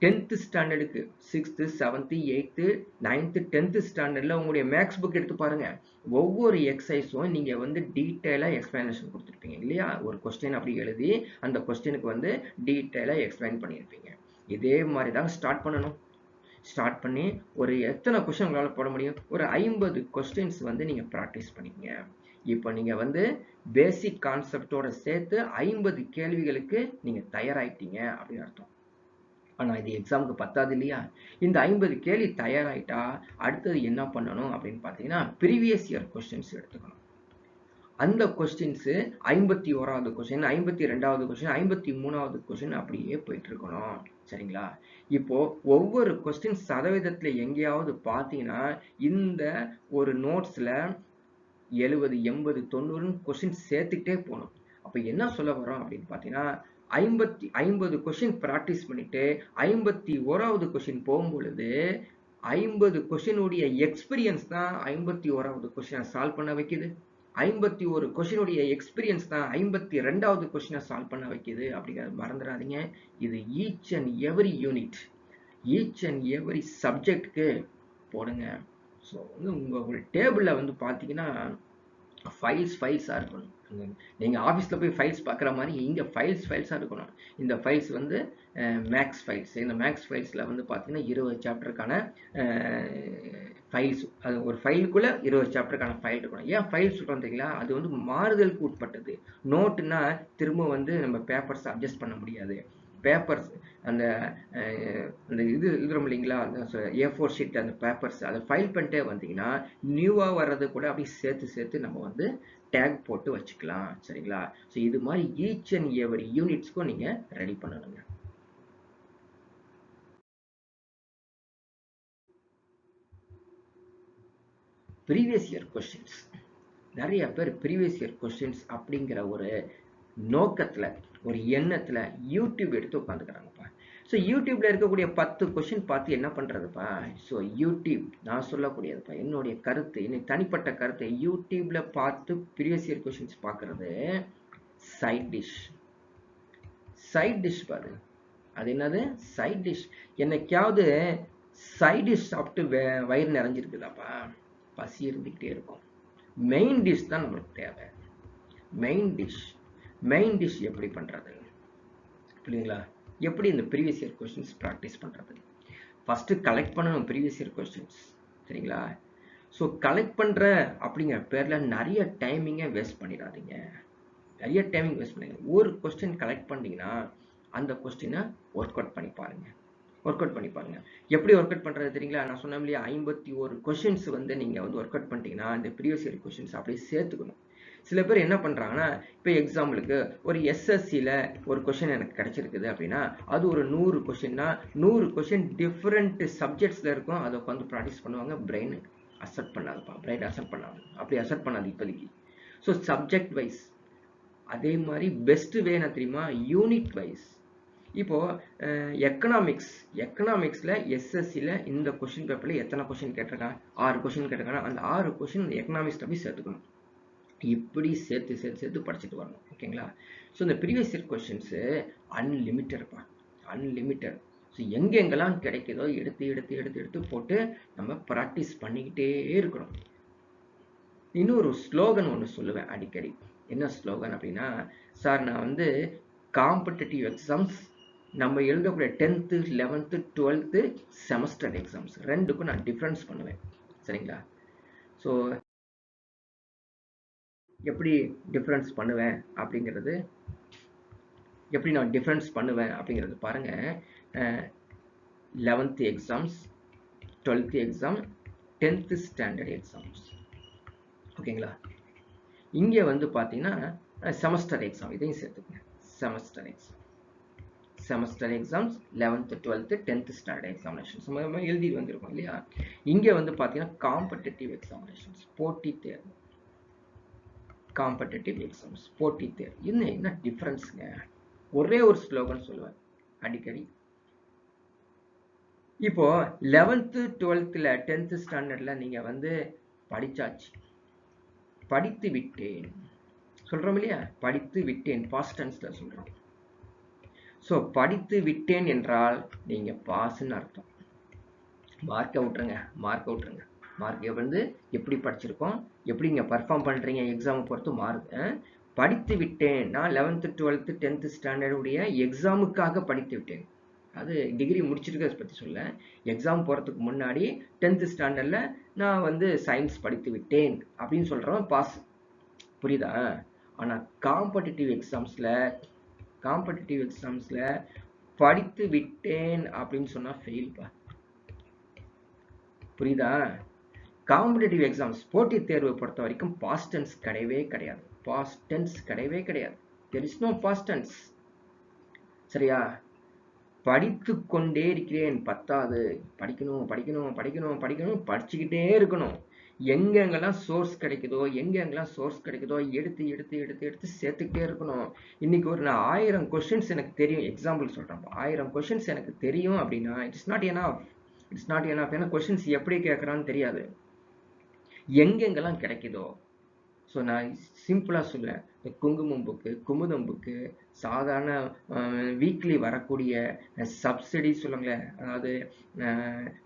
10th ஸ்டாண்டர்டுக்கு 6th 7th 8th 9th 10th ஸ்டாண்டர்ட்ல உங்களுடைய மேக்ஸ் புக் எடுத்து பாருங்க. ஒவ்வொரு எக்ஸசைஸும் நீங்க வந்து டீடைலா எக்ஸ்பிளனேஷன் கொடுத்துருப்பீங்க இல்லையா? ஒரு கொஸ்டின் அப்படி எழுதி அந்த கொஸ்டினுக்கு வந்து டீடைலா எக்ஸ்பிளைன் பண்ணியிருப்பீங்க. இதே மாதிரி தான் ஸ்டார்ட் பண்ணணும். ஸ்டார்ட் பண்ணி ஒரு எத்தனை கொஸ்டின் உங்களால் போட முடியும்? ஒரு 50 கொஸ்டின்ஸ் வந்து நீங்க ப்ராக்டிஸ் பண்ணிக்கங்க. இப்போ நீங்க வந்து பேசிக் கான்செப்டோட சேர்த்து 50 கேள்விகளுக்கு நீங்க தயாராயிட்டீங்க அப்படின்னு அர்த்தம். ஆனா இது எக்ஸாமுக்கு பத்தாது இல்லையா? இந்த 50 கேள்வி தயாராயிட்டா அடுத்தது என்ன பண்ணணும் அப்படின்னு பார்த்தீங்கன்னா ப்ரீவியஸ் இயர் கொஸ்டின்ஸ் எடுத்துக்கணும். அந்த கொஸ்டின்ஸ் 51வது கொஸ்டின், 52வது கொஸ்டின், 53வது கொஸ்டின் அப்படியே போயிட்டு இருக்கணும். சரிங்களா? இப்போ ஒவ்வொரு கொஸ்டின் சதவீதத்துல எங்கேயாவது பார்த்தீங்கன்னா இந்த ஒரு நோட்ஸ்ல 70 80 90 கொஸ்டின் சேர்த்துக்கிட்டே போகணும். அப்ப என்ன சொல்ல வரோம் அப்படின்னு பார்த்தீங்கன்னா 50 கொஸ்டின் ப்ராக்டிஸ் பண்ணிட்டு 51வது கொஸ்டின் போகும்பொழுது 50 கொஸ்டினுடைய எக்ஸ்பீரியன்ஸ் தான் 51வது கொஸ்டினை சால்வ் பண்ண வைக்குது. 51 கொஸ்டினுடைய எக்ஸ்பீரியன்ஸ் தான் 52வது கொஸ்டினை சால்வ் பண்ண வைக்குது அப்படிங்கிறத மறந்துடாதீங்க. இது each and every unit, each and every சப்ஜெக்ட்க்கு போடுங்க. ஸோ வந்து உங்கள் டேபிளில் வந்து பார்த்தீங்கன்னா ஃபைல்ஸாக இருக்கணும். நீங்கள் ஆஃபீஸில் போய் ஃபைல்ஸ் பார்க்குற மாதிரி இங்கே ஃபைல்ஸாக இருக்கணும். இந்த ஃபைல்ஸ் வந்து மேக்ஸ் ஃபைல்ஸ். இந்த மேக்ஸ் ஃபைல்ஸில் வந்து பார்த்தீங்கன்னா 20 சாப்டருக்கான ஃபைல்ஸ், அது ஒரு ஃபைலுக்குள்ளே 20 சாப்டருக்கான ஃபைல் இருக்கணும். ஏன் ஃபைல் சொல்கிறோம் தெரியுங்களா? அது வந்து மாறுதலுக்கு உட்பட்டது. நோட்டுன்னா திரும்ப வந்து நம்ம பேப்பர்ஸ் அட்ஜஸ்ட் பண்ண முடியாது. பேப்பர்ஸ் அந்த இது எழுதுறோம் இல்லைங்களா? அந்த A4 ஷீட் அந்த பேப்பர்ஸ் அதை ஃபைல் பண்ணிட்டே வந்தீங்கன்னா நியூவாக வர்றது கூட அப்படியே சேர்த்து நம்ம வந்து டேக் போட்டு வச்சுக்கலாம். சரிங்களா? ஸோ இது மாதிரி ஈச் அண்ட் எவரி யூனிட்ஸ்க்கும் நீங்கள் ரெடி பண்ணணுங்க. ப்ரீவியஸ் இயர் கொஸ்டின்ஸ் நிறைய பேர் ப்ரீவியஸ் இயர் கொஸ்டின்ஸ் அப்படிங்கிற ஒரு நோக்கத்தில் ஒரு எண்ணத்தில் யூடியூப் எடுத்து உட்காந்துக்கிறாங்கப்பா. ஸோ யூடியூப்ல இருக்கக்கூடிய 10 கொஸ்டின் பார்த்து என்ன பண்ணுறதுப்பா? ஸோ யூடியூப் நான் சொல்லக்கூடியதுப்பா, என்னுடைய கருத்து, என்னுடைய தனிப்பட்ட கருத்தை, யூடியூப்ல பார்த்து ப்ரீவியஸ் இயர் கொஸ்டின்ஸ் பார்க்கறது சைட் டிஷ் பாரு. அது என்னது? Side dish. என்னைக்காவது சைட் டிஷ் சாப்பிட்டு வயிறு நிறைஞ்சிருக்குதாப்பா? பசி இருந்துக்கிட்டே இருக்கும். மெயின் டிஷ் தான் நம்மளுக்கு தேவை. மெயின் டிஷ் எப்படி பண்றது? புரியுங்களா? எப்படி இந்த ப்ரீவியஸ் இயர் கொஸ்டின்ஸ் ப்ராக்டிஸ் பண்றது? ஃபர்ஸ்ட் கலெக்ட் பண்ணணும் ப்ரீவியஸ் இயர் கொஸ்டின்ஸ். சரிங்களா? ஸோ கலெக்ட் பண்ற அப்படிங்கிற பேர்ல நிறைய டைமிங்கை வேஸ்ட் பண்ணிடாதீங்க. ஒரு கொஸ்டின் கலெக்ட் பண்ணீங்கன்னா அந்த கொஸ்டினை ஒர்க் அவுட் பண்ணி பாருங்க. எப்படி ஒர்க் அவுட் பண்றது தெரியுங்களா? நான் சொன்ன இல்லையா 51 கொஸ்டின்ஸ் வந்து நீங்க வந்து ஒர்க் அவுட் பண்ணிட்டீங்கன்னா இந்த ப்ரீவியஸ் இயர் கொஸ்டின்ஸ் அப்படியே சேர்த்துக்கணும். சில பேர் என்ன பண்றாங்கன்னா, இப்போ எக்ஸாம்பிளுக்கு ஒரு எஸ்எஸ்சியில் ஒரு கொஸ்டின் எனக்கு கிடைச்சிருக்குது அப்படின்னா அது ஒரு 100 கொஸ்டின்னா 100 கொஸ்டின் டிஃப்ரெண்ட் சப்ஜெக்ட்ஸ்ல இருக்கும். அதை உட்காந்து ப்ராக்டிஸ் பண்ணுவாங்க. பிரெயின் அசெப்ட் பண்ணாது. அப்படி அசெப்ட் பண்ணாது இப்போதைக்கு. So subject wise. அதே மாதிரி பெஸ்ட் வே என்ன தெரியுமா? Unit wise. இப்போ எக்கனாமிக்ஸ்ல எஸ்எஸ்சியில் இந்த கொஸ்டின் பேப்பர்ல எத்தனை கொஸ்டின் கேட்டிருக்காங்க? 6 கொஸ்டின் கேட்டிருக்காங்க. அந்த 6 கொஸ்டின் எக்கனாமிக்ஸ்ல போய் சேர்த்துக்கணும். இப்படி சேர்த்து படிச்சுட்டு வரணும். ஓகேங்களா? ஸோ இந்த previous year questions unlimited. So எங்கெங்கெல்லாம் கிடைக்குதோ எடுத்து போட்டு நம்ம ப்ராக்டிஸ் பண்ணிக்கிட்டே இருக்கணும். இன்னொரு ஸ்லோகன் ஒன்று சொல்லுவேன் அடிக்கடி. என்ன ஸ்லோகன் அப்படின்னா, சார் நான் வந்து காம்படிட்டிவ் எக்ஸாம்ஸ் நம்ம எழுதக்கூடிய 10th 11th 12th semester exams ரெண்டுக்கும் நான் டிஃப்ரென்ஸ் பண்ணுவேன். சரிங்களா? ஸோ எப்படி டிஃப்ரென்ஸ் பண்ணுவேன் அப்படிங்கிறது பாருங்க. 11th exams, 12th exam, 10th standard exams. ஓகேங்களா? இங்கே வந்து பார்த்தீங்கன்னா செமஸ்டர் எக்ஸாம் இதையும் சேர்த்துக்கங்க. Semester exams 11th 12th 10th standard examinations எழுதி வந்திருக்கும் இல்லையா? இங்கே வந்து பார்த்தீங்கன்னா காம்படிட்டிவ் எக்ஸாமினேஷன்ஸ், போட்டித் தேர்வு. என்ன டிஃபரன்ஸ்ங்க? ஒரே ஒரு ஸ்லோகன் சொல்லுவேன் அடிக்கடி. இப்போ 11th 12th 10th ஸ்டாண்டர்ட்ல நீங்க வந்து படிச்சாச்சு, படித்து விட்டேன் சொல்றோம் இல்லையா? படித்து விட்டேன் பாஸ்ட் டென்ஸ்ல சொல்றோம். ஸோ படித்து விட்டேன் என்றால் நீங்க பாஸ்ன்னு அர்த்தம். மார்க்கை விட்டுருங்க, மார்க்கை விட்டுருங்க. மார்க் வந்து எப்படி படிச்சிருக்கோம், எப்படி நீங்க பர்ஃபார்ம் பண்றீங்க எக்ஸாமை பொறுத்து மார்க். படித்து விட்டேன், நான் 11th 12th 10th ஸ்டாண்டர்ட் உடைய எக்ஸாமுக்காக படித்து விட்டேன். அது டிகிரி முடிச்சிருக்கிறத பற்றி சொல்ல, எக்ஸாம் போகிறதுக்கு முன்னாடி 10th ஸ்டாண்டர்டில் நான் வந்து சயின்ஸ் படித்து விட்டேன் அப்படின்னு சொல்கிறோம், பாஸ். புரியுதா? ஆனால் காம்படிட்டிவ் எக்ஸாம்ஸில் படித்து விட்டேன் அப்படின்னு சொன்னால் ஃபெயில்பா. புரியுதா? காம்படிட்டிவ் எக்ஸாம்ஸ் போட்டித் தேர்வை பொறுத்த வரைக்கும் பாஸ்ட் டென்ஸ் கிடையவே கிடையாது. பாஸ்ட் டென்ஸ் கிடையவே கிடையாது. there is no past tense. சரியா? படித்து கொண்டே இருக்கிறேன், பத்தாது. படிக்கணும் படிக்கணும் படிக்கணும் படிக்கணும், படிச்சுக்கிட்டே இருக்கணும். எங்கெங்கெல்லாம் சோர்ஸ் கிடைக்குதோ எடுத்து எடுத்து எடுத்து எடுத்து சேர்த்துக்கிட்டே இருக்கணும். இன்னைக்கு ஒரு நான் 1000 கொஸ்டின்ஸ் எனக்கு தெரியும், எக்ஸாம்பிள் சொல்றேன். 1000 கொஸ்டின்ஸ் எனக்கு தெரியும் அப்படின்னா இட்ஸ் நாட் எனஃப். ஏன்னா கொஸ்டின்ஸ் எப்படி கேட்கறான்னு தெரியாது. எங்கெங்கெல்லாம் கிடைக்குதோ, ஸோ நான் சிம்பிளாக சொல்லுவேன், இந்த குங்குமம் புக்கு, குமுதம் புக்கு, சாதாரண வீக்லி வரக்கூடிய சப்சிடி சொல்லுவாங்களே, அதாவது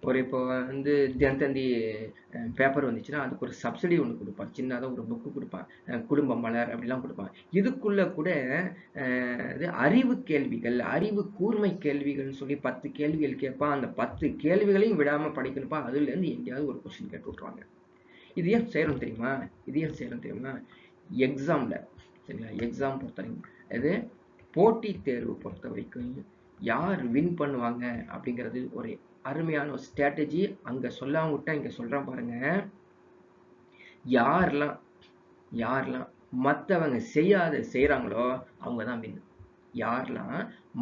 ஒரு இப்போ வந்து தினத்தந்தி பேப்பர் வந்துச்சுன்னா அதுக்கு ஒரு சப்சிடி ஒன்று கொடுப்பான், சின்னதாக ஒரு புக்கு கொடுப்பான், குடும்ப மலர் அப்படிலாம் கொடுப்பான். இதுக்குள்ள கூட இது அறிவு கேள்விகள், அறிவு கூர்மை கேள்விகள்னு சொல்லி 10 கேள்விகள் கேட்பான். அந்த 10 கேள்விகளையும் விடாமல் படிக்கணுப்பா, அதுலேருந்து எங்கேயாவது ஒரு கொஸ்டின் கேட்டு விட்ருவாங்க. இது ஏன் செய்யணும் தெரியுமா? எக்ஸாம்ல, சரிங்களா, எக்ஸாம் பொறுத்த வரைக்கும் இது போட்டி தேர்வு பொறுத்த வரைக்கும் யார் வின் பண்ணுவாங்க அப்படிங்கிறது ஒரு அருமையான ஒரு ஸ்ட்ராட்டஜி. அங்க சொல்லாம விட்டா இங்க சொல்றேன் பாருங்க. யாரெல்லாம் மற்றவங்க செய்யறாங்களோ அவங்க தான் வின். யாரெல்லாம்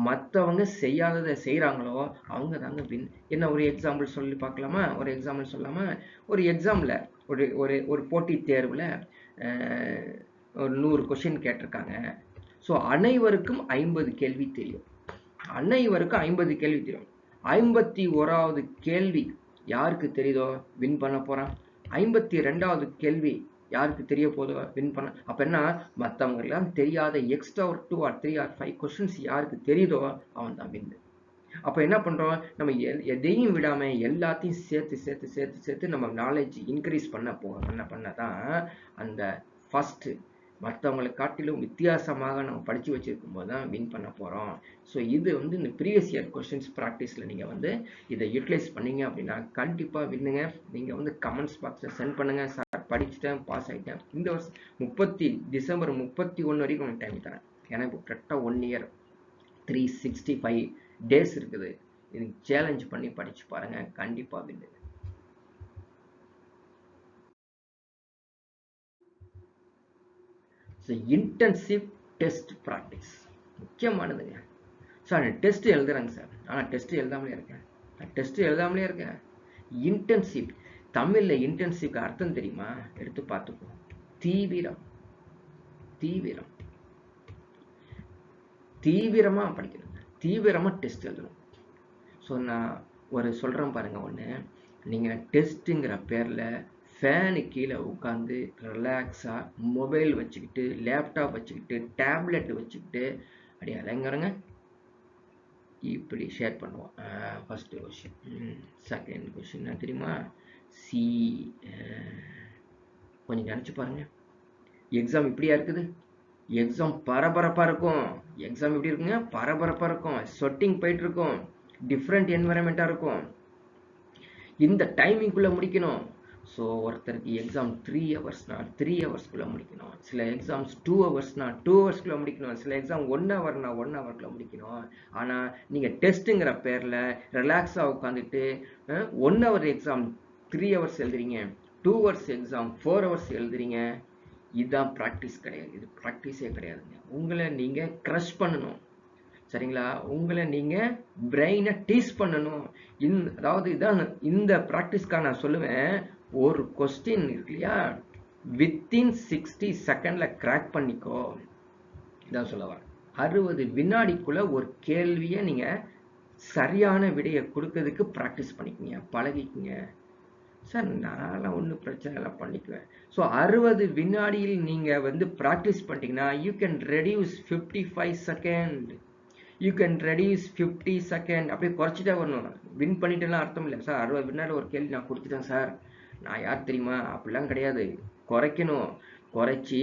மற்றவங்க செய்யாததை செய்யறாங்களோ அவங்க தாங்க வின். என்ன ஒரு எக்ஸாம்பிள் சொல்லி பார்க்கலாமா? ஒரு எக்ஸாம்ல ஒரு போட்டி தேர்வுல ஒரு 100 கொஸ்டின் கேட்டிருக்காங்க. ஸோ அனைவருக்கும் 50 கேள்வி தெரியும். 51வது கேள்வி யாருக்கு தெரியுதோ வின் பண்ண போறான். 52வது கேள்வி யாருக்கு தெரிய போதோ வின் பண்ண. அப்ப என்ன, மற்றவங்க எல்லாம் தெரியாத எக்ஸ்ட்ரா ஒரு 2 or 3 or 5 கொஸ்டின்ஸ் யாருக்கு தெரியுதோ அவன் தான் வின். அப்ப என்ன பண்றோம், நம்ம எதையும் விடாம எல்லாத்தையும் சேர்த்து நம்ம நாலேஜ் இன்க்ரீஸ் பண்ணதான் அந்த ஃபர்ஸ்ட் மற்றவங்களை காட்டிலும் வித்தியாசமாக நம்ம படிச்சு வச்சிருக்கும் போது தான் வின் பண்ண போறோம். ஸோ இது வந்து இந்த ப்ரீவியஸ் இயர் கொஸ்டின்ஸ் ப்ராக்டிஸ்ல நீங்க வந்து இதை யூட்டிலைஸ் பண்ணீங்க அப்படின்னா கண்டிப்பா வின்னுங்க. நீங்க வந்து கமெண்ட்ஸ் பாக்ஸ்ல சென்ட் பண்ணுங்க, சார் படிச்சுட்டேன், பாஸ் ஆயிட்டேன். இந்த வருஷம் டிசம்பர் 31 வரைக்கும் உங்களுக்கு டைம் தரேன். எனக்கு கரெக்டா 1 year 365 days இருக்குது. இது சேலஞ்ச் பண்ணி படிச்சு பாருங்க, கண்டிப்பா வின்னு. இன்டென்சிவ் டெஸ்ட் ப்ராக்டிஸ் முக்கியமானதுங்க. சார் டெஸ்ட் எழுதுறேங்க சார், ஆனால் டெஸ்ட் எழுதாமலே இருக்கேன். இன்டென்சிவ், தமிழ்ல இன்டென்சிவ்க்கு அர்த்தம் தெரியுமா? எடுத்து பார்த்துப்போம். தீவிரமா படிக்கணும், தீவிரமா டெஸ்ட் எழுதணும். ஸோ நான் சொல்றேன் பாருங்க. ஒன்று, நீங்க டெஸ்ட்டுங்கிற பேர்ல ஃபேனு கீழே உட்காந்து ரிலாக்ஸா மொபைல் வச்சுக்கிட்டு, லேப்டாப் வச்சுக்கிட்டு, டேப்லெட் வச்சுக்கிட்டு அப்படியே அலங்கறங்க இப்படி ஷேர் பண்ணுவோம். ஃபர்ஸ்ட் கொஸ்டின், செகண்ட் கொஸ்டின் என்ன தெரியுமா? கொஞ்சம் நினைச்சு பாருங்க. எக்ஸாம் இப்படியா இருக்குது? எக்ஸாம் பரபரப்பா இருக்கும். எக்ஸாம் எப்படி இருக்குங்க? பரபரப்பா இருக்கும். ஸ்வெட்டிங் போயிட்டு இருக்கும். டிஃப்ரெண்ட் என்வரன்மெண்டா இருக்கும். இந்த டைமிங்குள்ள முடிக்கணும். ஸோ ஒருத்தருக்கு எக்ஸாம் 3 hours-னா 3 hours-குள்ள முடிக்கணும். சில எக்ஸாம்ஸ் 2 hours-னா 2 hours-குள்ள முடிக்கணும். சில எக்ஸாம் 1 hour-னா 1 hour-குள்ள முடிக்கணும். ஆனா நீங்க டெஸ்ட்டுங்கிற பேர்ல ரிலாக்ஸா உட்காந்துட்டு 1 hour எக்ஸாம் 3 hours எழுதுறீங்க, 2 hours எக்ஸாம் 4 hours எழுதுறீங்க. இதுதான் ப்ராக்டிஸ் கிடையாது. இது ப்ராக்டிஸே கிடையாதுங்க. உங்களை நீங்க க்ரஷ் பண்ணணும், சரிங்களா? உங்களை நீங்க பிரெயினை டீஸ் பண்ணணும். அதாவது இதான் இந்த ப்ராக்டிஸ்க்காக நான் சொல்லுவேன். ஒரு கொஸ்டின் இருக்கு இல்லையா, வித்தின் 60 செகண்ட்ல கிராக் பண்ணிக்கோ. இதான் சொல்ல வரேன். 60 வினாடிக்குள்ள ஒரு கேள்வியை நீங்க சரியான விடையை கொடுக்கறதுக்கு ப்ராக்டிஸ் பண்ணிக்கங்க, பழகிக்கங்க. சார் நான்லாம் ஒன்றும் பிரச்சனை இல்லை, பண்ணிக்குவேன். ஸோ 60 வினாடியில் நீங்க வந்து ப்ராக்டிஸ் பண்ணிட்டீங்கன்னா you can reduce 55 second. You can reduce 50 second அப்படியே குறைச்சிட்டே வரணும். வின் பண்ணிட்டுலாம் அர்த்தம் இல்லை சார். 60 வினாடி ஒரு கேள்வி நான் கொடுத்துட்டேன் சார், நான் யார் தெரியுமா, அப்படிலாம் கிடையாது. குறைக்கணும். குறைச்சி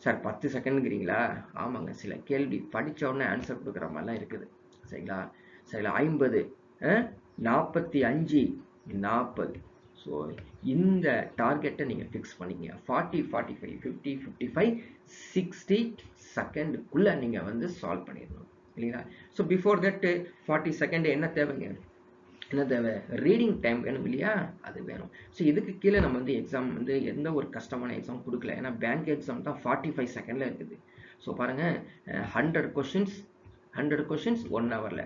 சார் 10 செகண்ட்ங்கிறீங்களா, ஆமாங்க, சில கேள்வி படித்த உடனே ஆன்சர் கொடுக்குற மாதிரிலாம் இருக்குது. சரிங்களா? சரிங்களா? 50, 45, 40. ஸோ இந்த டார்கெட்டை நீங்கள் ஃபிக்ஸ் பண்ணிக்கங்க. 40, 45, 50, 55, 60 செகண்டுக்குள்ளே நீங்கள் வந்து சால்வ் பண்ணிடணும் இல்லைங்களா? ஸோ பிஃபோர் தட் 40 செகண்ட் என்ன தேவைங்க, என்ன தேவை, ரீடிங் டைம் வேணும் இல்லையா, அது வேணும். ஸோ இதுக்கு கீழே நம்ம வந்து எக்ஸாம் வந்து எந்த ஒரு கஷ்டமான எக்ஸாம் கொடுக்கல. ஏன்னா பேங்க் எக்ஸாம் தான் 45 செகண்டில் இருக்குது. ஸோ பாருங்கள், 100 கொஷின்ஸ் 1 ஹவரில்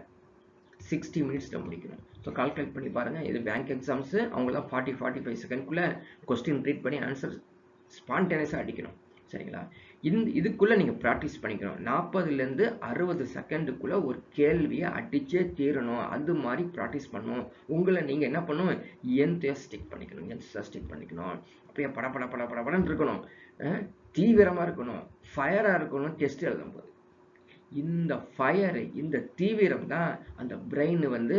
60 மினிட்ஸில் முடிக்கணும். ஸோ கால்குலேட் பண்ணி பாருங்கள். இது பேங்க் எக்ஸாம்ஸு, அவங்களாம் 45 செகண்ட்குள்ளே கொஸ்டின் ரீட் பண்ணி ஆன்சர் ஸ்பான்டேனியஸாக அடிக்கணும். சரிங்களா? இதுக்குள்ளே நீங்கள் ப்ராக்டிஸ் பண்ணிக்கணும். 40லேருந்து 60 செகண்டுக்குள்ளே ஒரு கேள்வியை அடிச்சே தீரணும். அது மாதிரி ப்ராக்டிஸ் பண்ணணும். உங்களை நீங்கள் என்ன பண்ணணும், என்தூசியாஸ்டிக் பண்ணிக்கணும். அப்படியே படன்னு இருக்கணும், தீவிரமாக இருக்கணும், ஃபயராக இருக்கணும். டெஸ்ட் எழுதும் போது இந்த ஃபயரு, இந்த தீவிரம் தான் அந்த பிரெயின் வந்து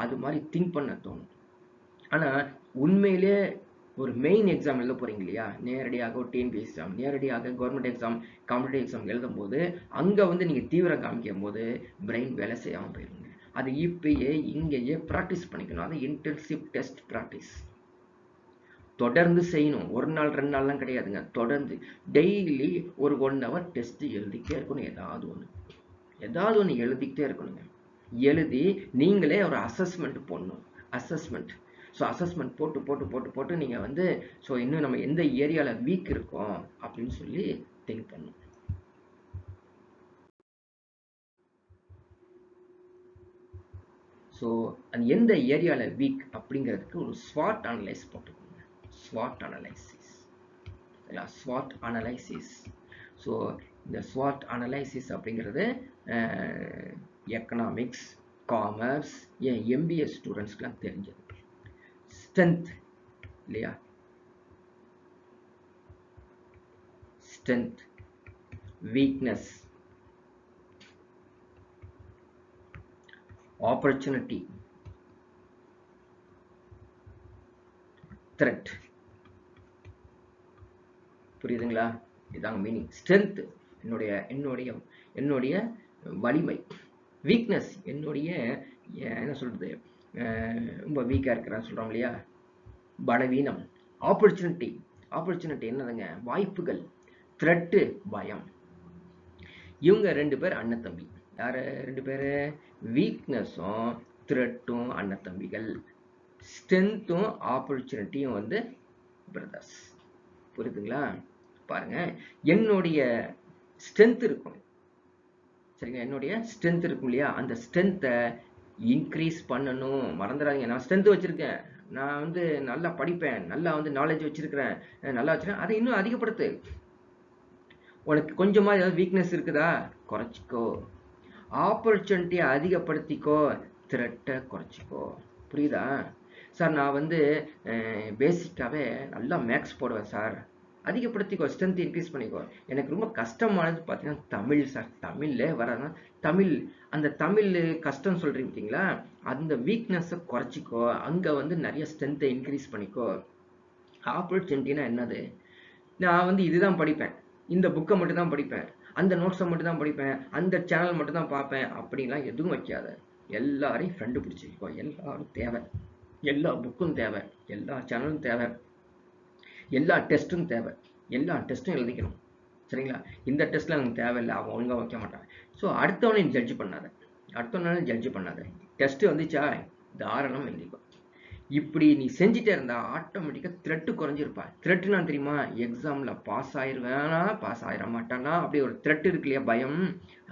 அது மாதிரி திங்க் பண்ண தோணும். ஆனால் உண்மையிலே ஒரு மெயின் எக்ஸாம் எழுத போகிறீங்க இல்லையா, நேரடியாக ஒரு டிஎன்பி எக்ஸாம், நேரடியாக கவர்மெண்ட் எக்ஸாம், காம்படிட்டிவ் எக்ஸாம் எழுதும் போது அங்கே வந்து நீங்கள் தீவிரம் காமிக்கும் போது பிரெயின் வேலை செய்யாமல் போயிருங்க. அது இப்பயே இங்கேயே ப்ராக்டிஸ் பண்ணிக்கணும். அது இன்டென்சிவ் டெஸ்ட் ப்ராக்டிஸ் தொடர்ந்து செய்யணும். ஒரு நாள் 2 நாள்லாம் கிடையாதுங்க. தொடர்ந்து டெய்லி ஒரு 1 ஹவர் டெஸ்ட் எழுதிக்கிட்டே இருக்கணும். ஏதாவது ஒன்று எழுதிக்கிட்டே இருக்கணுங்க. எழுதி நீங்களே ஒரு அசஸ்மெண்ட் போடணும். ஸோ அசஸ்மெண்ட் போட்டு நீங்கள் வந்து ஸோ இன்னும் நம்ம எந்த ஏரியாவில் வீக் இருக்கோம் அப்படின்னு சொல்லி திங்க் பண்ணணும். ஸோ அது எந்த ஏரியாவில் வீக் அப்படிங்கிறதுக்கு ஒரு ஸ்வாட் அனலைஸ் போட்டுக்கோங்க. SWOT analysis. ஸோ இந்த SWOT அனலைசிஸ் அப்படிங்கிறது எக்கனாமிக்ஸ், காமர்ஸ், ஏன் எம்பிஎஸ் ஸ்டூடெண்ட்ஸ்க்குலாம் தெரிஞ்சது. ஸ்ட்ரென்த் இல்லையா, ஸ்ட்ரென்த், வீக்னஸ், ஆப்பர்ச்சுனிட்டி, த்ரெட். புரியுதுங்களா? இதாங்க மீனிங். ஸ்ட்ரென்த் என்னுடைய வலிமை, வீக்னஸ் என்னுடைய என்ன சொல்றது, ரொம்ப வீக்காக இருக்கிறான்னு சொல்கிறோம் இல்லையா, பலவீனம். ஆப்பர்ச்சுனிட்டி என்னதுங்க, வாய்ப்புகள். த்ரெட்டு, பயம். இவங்க 2 பேர் அண்ணன் தம்பி. யார் 2 பேர்? வீக்னஸும் த்ரெட்டும் அண்ணன் தம்பிகள், ஸ்ட்ரென்த்தும் ஆப்பர்ச்சுனிட்டியும் வந்து பிரதர்ஸ். புரியுதுங்களா? பாருங்க, என்னுடைய ஸ்ட்ரென்த் இருக்கும் சரிங்க, என்னுடைய ஸ்ட்ரென்த் இருக்கும் இல்லையா, அந்த ஸ்ட்ரென்த்தை இன்க்ரீஸ் பண்ணணும். மறந்துடாதீங்க, நான் ஸ்ட்ரென்த் வச்சிருக்கேன், நான் வந்து நல்லா படிப்பேன், நல்லா வந்து நாலேஜ் வச்சிருக்கிறேன், நல்லா வச்சிருக்கேன், அதை இன்னும் அதிகப்படுத்து. உனக்கு கொஞ்சமா ஏதாவது வீக்னஸ் இருக்குதா, குறைச்சிக்கோ. ஆப்பர்ச்சுனிட்டியை அதிகப்படுத்திக்கோ, த்ரெட்டை குறைச்சிக்கோ. புரியுதா? சார் நான் வந்து பேசிக்காகவே நல்லா மேக்ஸ் போடுவேன் சார், அதிகப்படுத்திக்கோ, ஸ்ட்ரென்த் இன்க்ரீஸ் பண்ணிக்கோ. எனக்கு ரொம்ப கஷ்டமானது பார்த்தீங்கன்னா தமிழ் சார், தமிழ்ல வராதுன்னா தமிழ், அந்த தமிழ் கஷ்டம் சொல்கிறீங்க பார்த்தீங்களா, அந்த வீக்னஸை குறைச்சிக்கோ, அங்கே வந்து நிறைய ஸ்ட்ரென்த்தை இன்க்ரீஸ் பண்ணிக்கோ. ஆப்பர்ச்சுனிட்டினா என்னது, நான் வந்து இதுதான் படிப்பேன், இந்த புக்கை மட்டும் தான் படிப்பேன், அந்த நோட்ஸை மட்டும் தான் படிப்பேன், அந்த சேனல் மட்டும் தான் பார்ப்பேன் அப்படின்லாம் எதுவும் வைக்காத. எல்லாரையும் ஃப்ரெண்டு பிடிச்சிக்கோ. எல்லாரும் தேவை, எல்லா புக்கும் தேவை, எல்லா சேனலும் தேவை, எல்லா டெஸ்ட்டும் தேவை, எல்லா டெஸ்ட்டும் எழுதிக்கணும். சரிங்களா? இந்த டெஸ்ட்டில் எனக்கு தேவையில்லை, அவன் ஒழுங்காக வைக்க மாட்டான். ஸோ அடுத்தவனையும் ஜட்ஜ் பண்ணாத. டெஸ்ட்டு வந்துச்சா தாராளமாக எழுதிக்கோ. இப்படி நீ செஞ்சுட்டே இருந்தா ஆட்டோமேட்டிக்காக த்ரெட்டு குறைஞ்சிருப்பா. த்ரெட்டுனா தெரியுமா, எக்ஸாமில் பாஸ் ஆயிடுவேனா பாஸ் ஆயிட மாட்டானா அப்படி ஒரு த்ரெட் இருக்கு இல்லையா, பயம்,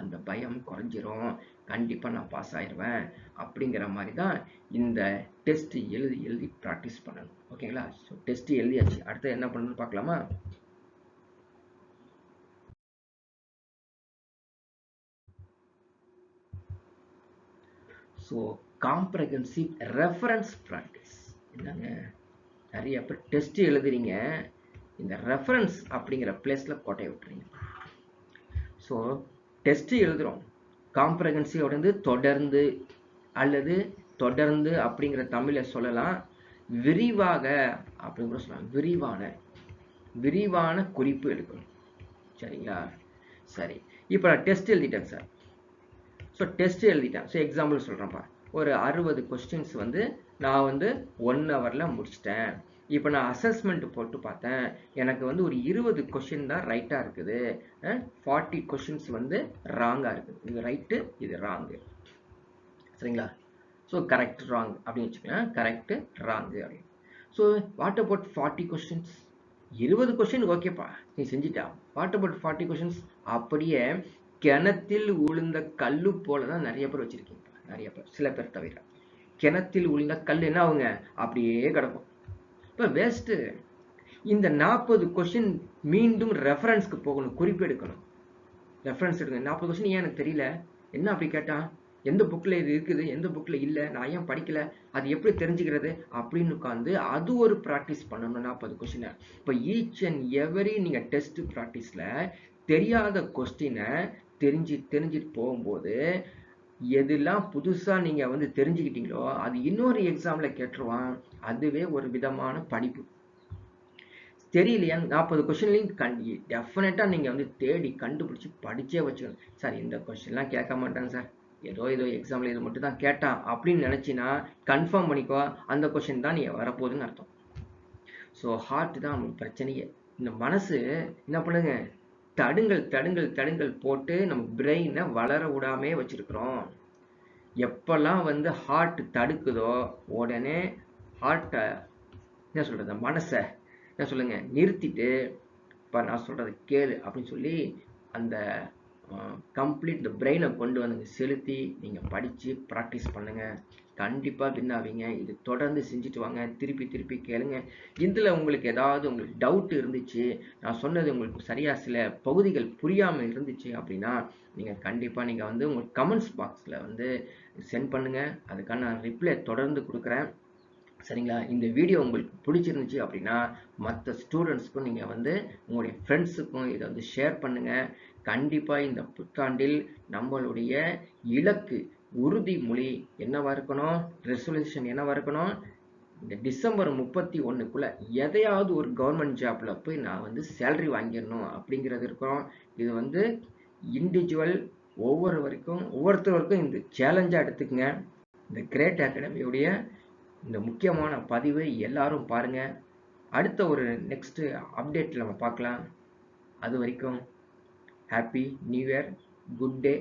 அந்த பயம் குறைஞ்சிரும். கண்டிப்பாக நான் பாஸ் ஆயிடுவேன் அப்படிங்கிற மாதிரி தான் இந்த டெஸ்ட் எழுதி ப்ராக்டிஸ் பண்ணணும். ஓகேங்களா? ஸோ டெஸ்ட் எழுதியாச்சு, அடுத்து என்ன பண்ணணும்னு பார்க்கலாமா? So comprehensive reference practice. என்னங்க, நிறைய பேர் டெஸ்ட் எழுதுறீங்க, இந்த ரெஃபரன்ஸ் அப்படிங்கிற பிளேஸில் கோட்டை விட்டுறீங்க. ஸோ டெஸ்ட் எழுதுகிறோம், காம்ப்ரஹென்சிவ் வந்து தொடர்ந்து அல்லது தொடர்ந்து அப்படிங்கிற தமிழை சொல்லலாம். விரிவாக அப்படின்னு கூட சொல்லலாம். விரிவான குறிப்பு எடுக்கணும். சரிங்களா? சரி, இப்போ நான் டெஸ்ட் எழுதிட்டேன் சார். ஸோ டெஸ்ட் எழுதிட்டேன். ஸோ எக்ஸாம்பிள் சொல்கிறேன்ப்பா. ஒரு 60 கொஸ்டின்ஸ் வந்து நான் வந்து 1 ஹவரில் முடிச்சிட்டேன். இப்போ நான் அசஸ்மெண்ட் போட்டு பார்த்தேன். எனக்கு வந்து ஒரு 20 கொஸ்டின் தான் ரைட்டாக இருக்குது, 40 கொஸ்டின்ஸ் வந்து ராங்காக இருக்குது. இது ரைட்டு, இது ராங்கு. சரிங்களா? ஸோ கரெக்ட் ராங் அப்படின்னு வச்சுக்கோங்க. கரெக்டு ராங்கு அப்படின்னு. So what about 40 questions? 20 question ஓகேப்பா, நீ செஞ்சிட்டா. What about 40 questions? அப்படியே கிணத்தில் உளுந்த கல்லு போல தான் நிறைய பேர் வச்சிருக்கீங்க. நிறைய பேர், சில பேர் தவிர. கிணத்தில் உளுந்த கல் என்ன ஆகுங்க? அப்படியே கிடக்கும். இப்போ வேஸ்ட்டு. இந்த 40 கொஸ்டின் மீண்டும் ரெஃபரன்ஸ்க்கு போகணும், குறிப்பெடுக்கணும். ரெஃபரன்ஸ் எடுக்கணும். 40 கொஸ்டின் ஏன் எனக்கு தெரியல, என்ன அப்படி கேட்டான், எந்த புக்கில் இது இருக்குது, எந்த புக்கில் இல்லை, நான் ஏன் படிக்கல, அது எப்படி தெரிஞ்சுக்கிறது அப்படின்னு உட்காந்து அது ஒரு ப்ராக்டிஸ் பண்ணணும். 40 கொஸ்டினை இப்போ ஈச் அண்ட் எவரி நீங்கள் டெஸ்ட் ப்ராக்டிஸில் தெரியாத கொஸ்டினை தெரிஞ்சுட்டு போகும்போது எதெல்லாம் புதுசாக நீங்கள் வந்து தெரிஞ்சுக்கிட்டீங்களோ அது இன்னொரு எக்ஸாமில் கேட்டுருவான். அதுவே ஒரு விதமான படிப்பு. தெரியலையா? 40 கொஸ்டின்லையும் டெஃபினட்டாக நீங்கள் வந்து தேடி கண்டுபிடிச்சி படிச்சே வச்சுக்கணும். சார் இந்த கொஸ்டின்லாம் கேட்க மாட்டாங்க சார், ஏதோ எக்ஸாம்பிள் இது மட்டும் தான் கேட்டான் அப்படின்னு நினச்சின்னா கன்ஃபார்ம் பண்ணிக்கோ, அந்த கொஸ்டின் தான் நீ வரப்போகுதுன்னு அர்த்தம். ஸோ ஹார்ட் தான் நமக்கு பிரச்சனையே. இந்த மனசு என்ன பண்ணுங்க, தடுங்கள் போட்டு நம்ம பிரெயினை வளர விடாமே வச்சிருக்கிறோம். எப்பெல்லாம் வந்து ஹார்ட் தடுக்குதோ உடனே ஹார்ட்டை என்ன சொல்கிறது, மனசை என்ன சொல்லுங்க நிறுத்திட்டு இப்போ நான் சொல்கிறத கேளு அப்படின்னு சொல்லி அந்த கம்ப்ளீட் இந்த பிரெயினை கொண்டு வந்து செலுத்தி நீங்கள் படித்து ப்ராக்டிஸ் பண்ணுங்கள். கண்டிப்பாக வின் ஆவீங்க. இது தொடர்ந்து செஞ்சுட்டு வாங்க. திருப்பி கேளுங்க. இதில் உங்களுக்கு ஏதாவது உங்களுக்கு டவுட் இருந்துச்சு, நான் சொன்னது உங்களுக்கு சரியாக சில பகுதிகள் புரியாமல் இருந்துச்சு அப்படின்னா நீங்கள் கண்டிப்பாக நீங்கள் வந்து உங்கள் கமெண்ட்ஸ் பாக்ஸில் வந்து சென்ட் பண்ணுங்கள். அதுக்கான நான் ரிப்ளை தொடர்ந்து கொடுக்குறேன். சரிங்களா? இந்த வீடியோ உங்களுக்கு பிடிச்சிருந்துச்சு அப்படின்னா மற்ற ஸ்டூடெண்ட்ஸ்க்கும் நீங்கள் வந்து உங்களுடைய ஃப்ரெண்ட்ஸுக்கும் இதை வந்து ஷேர் பண்ணுங்கள். கண்டிப்பாக இந்த புத்தாண்டில் நம்மளுடைய இலக்கு உறுதிமொழி என்னவா இருக்கணும், ரெசல்யூஷன் என்னவா இருக்கணும், இந்த டிசம்பர் 31க்குள்ள எதையாவது ஒரு கவர்மெண்ட் ஜாப்ல போய் நான் வந்து சேலரி வாங்கிடணும் அப்படிங்கிறது இருக்கிறோம். இது வந்து இண்டிவிஜுவல் ஒவ்வொருத்தருக்கும் இந்த சேலஞ்சாக எடுத்துக்கங்க. இந்த கிரேட் அகாடமியுடைய இந்த முக்கியமான பதிவை எல்லாரும் பாருங்க. அடுத்த ஒரு நெக்ஸ்ட் அப்டேட்ல நம்ம பார்க்கலாம். அது வரைக்கும் happy new year, good day.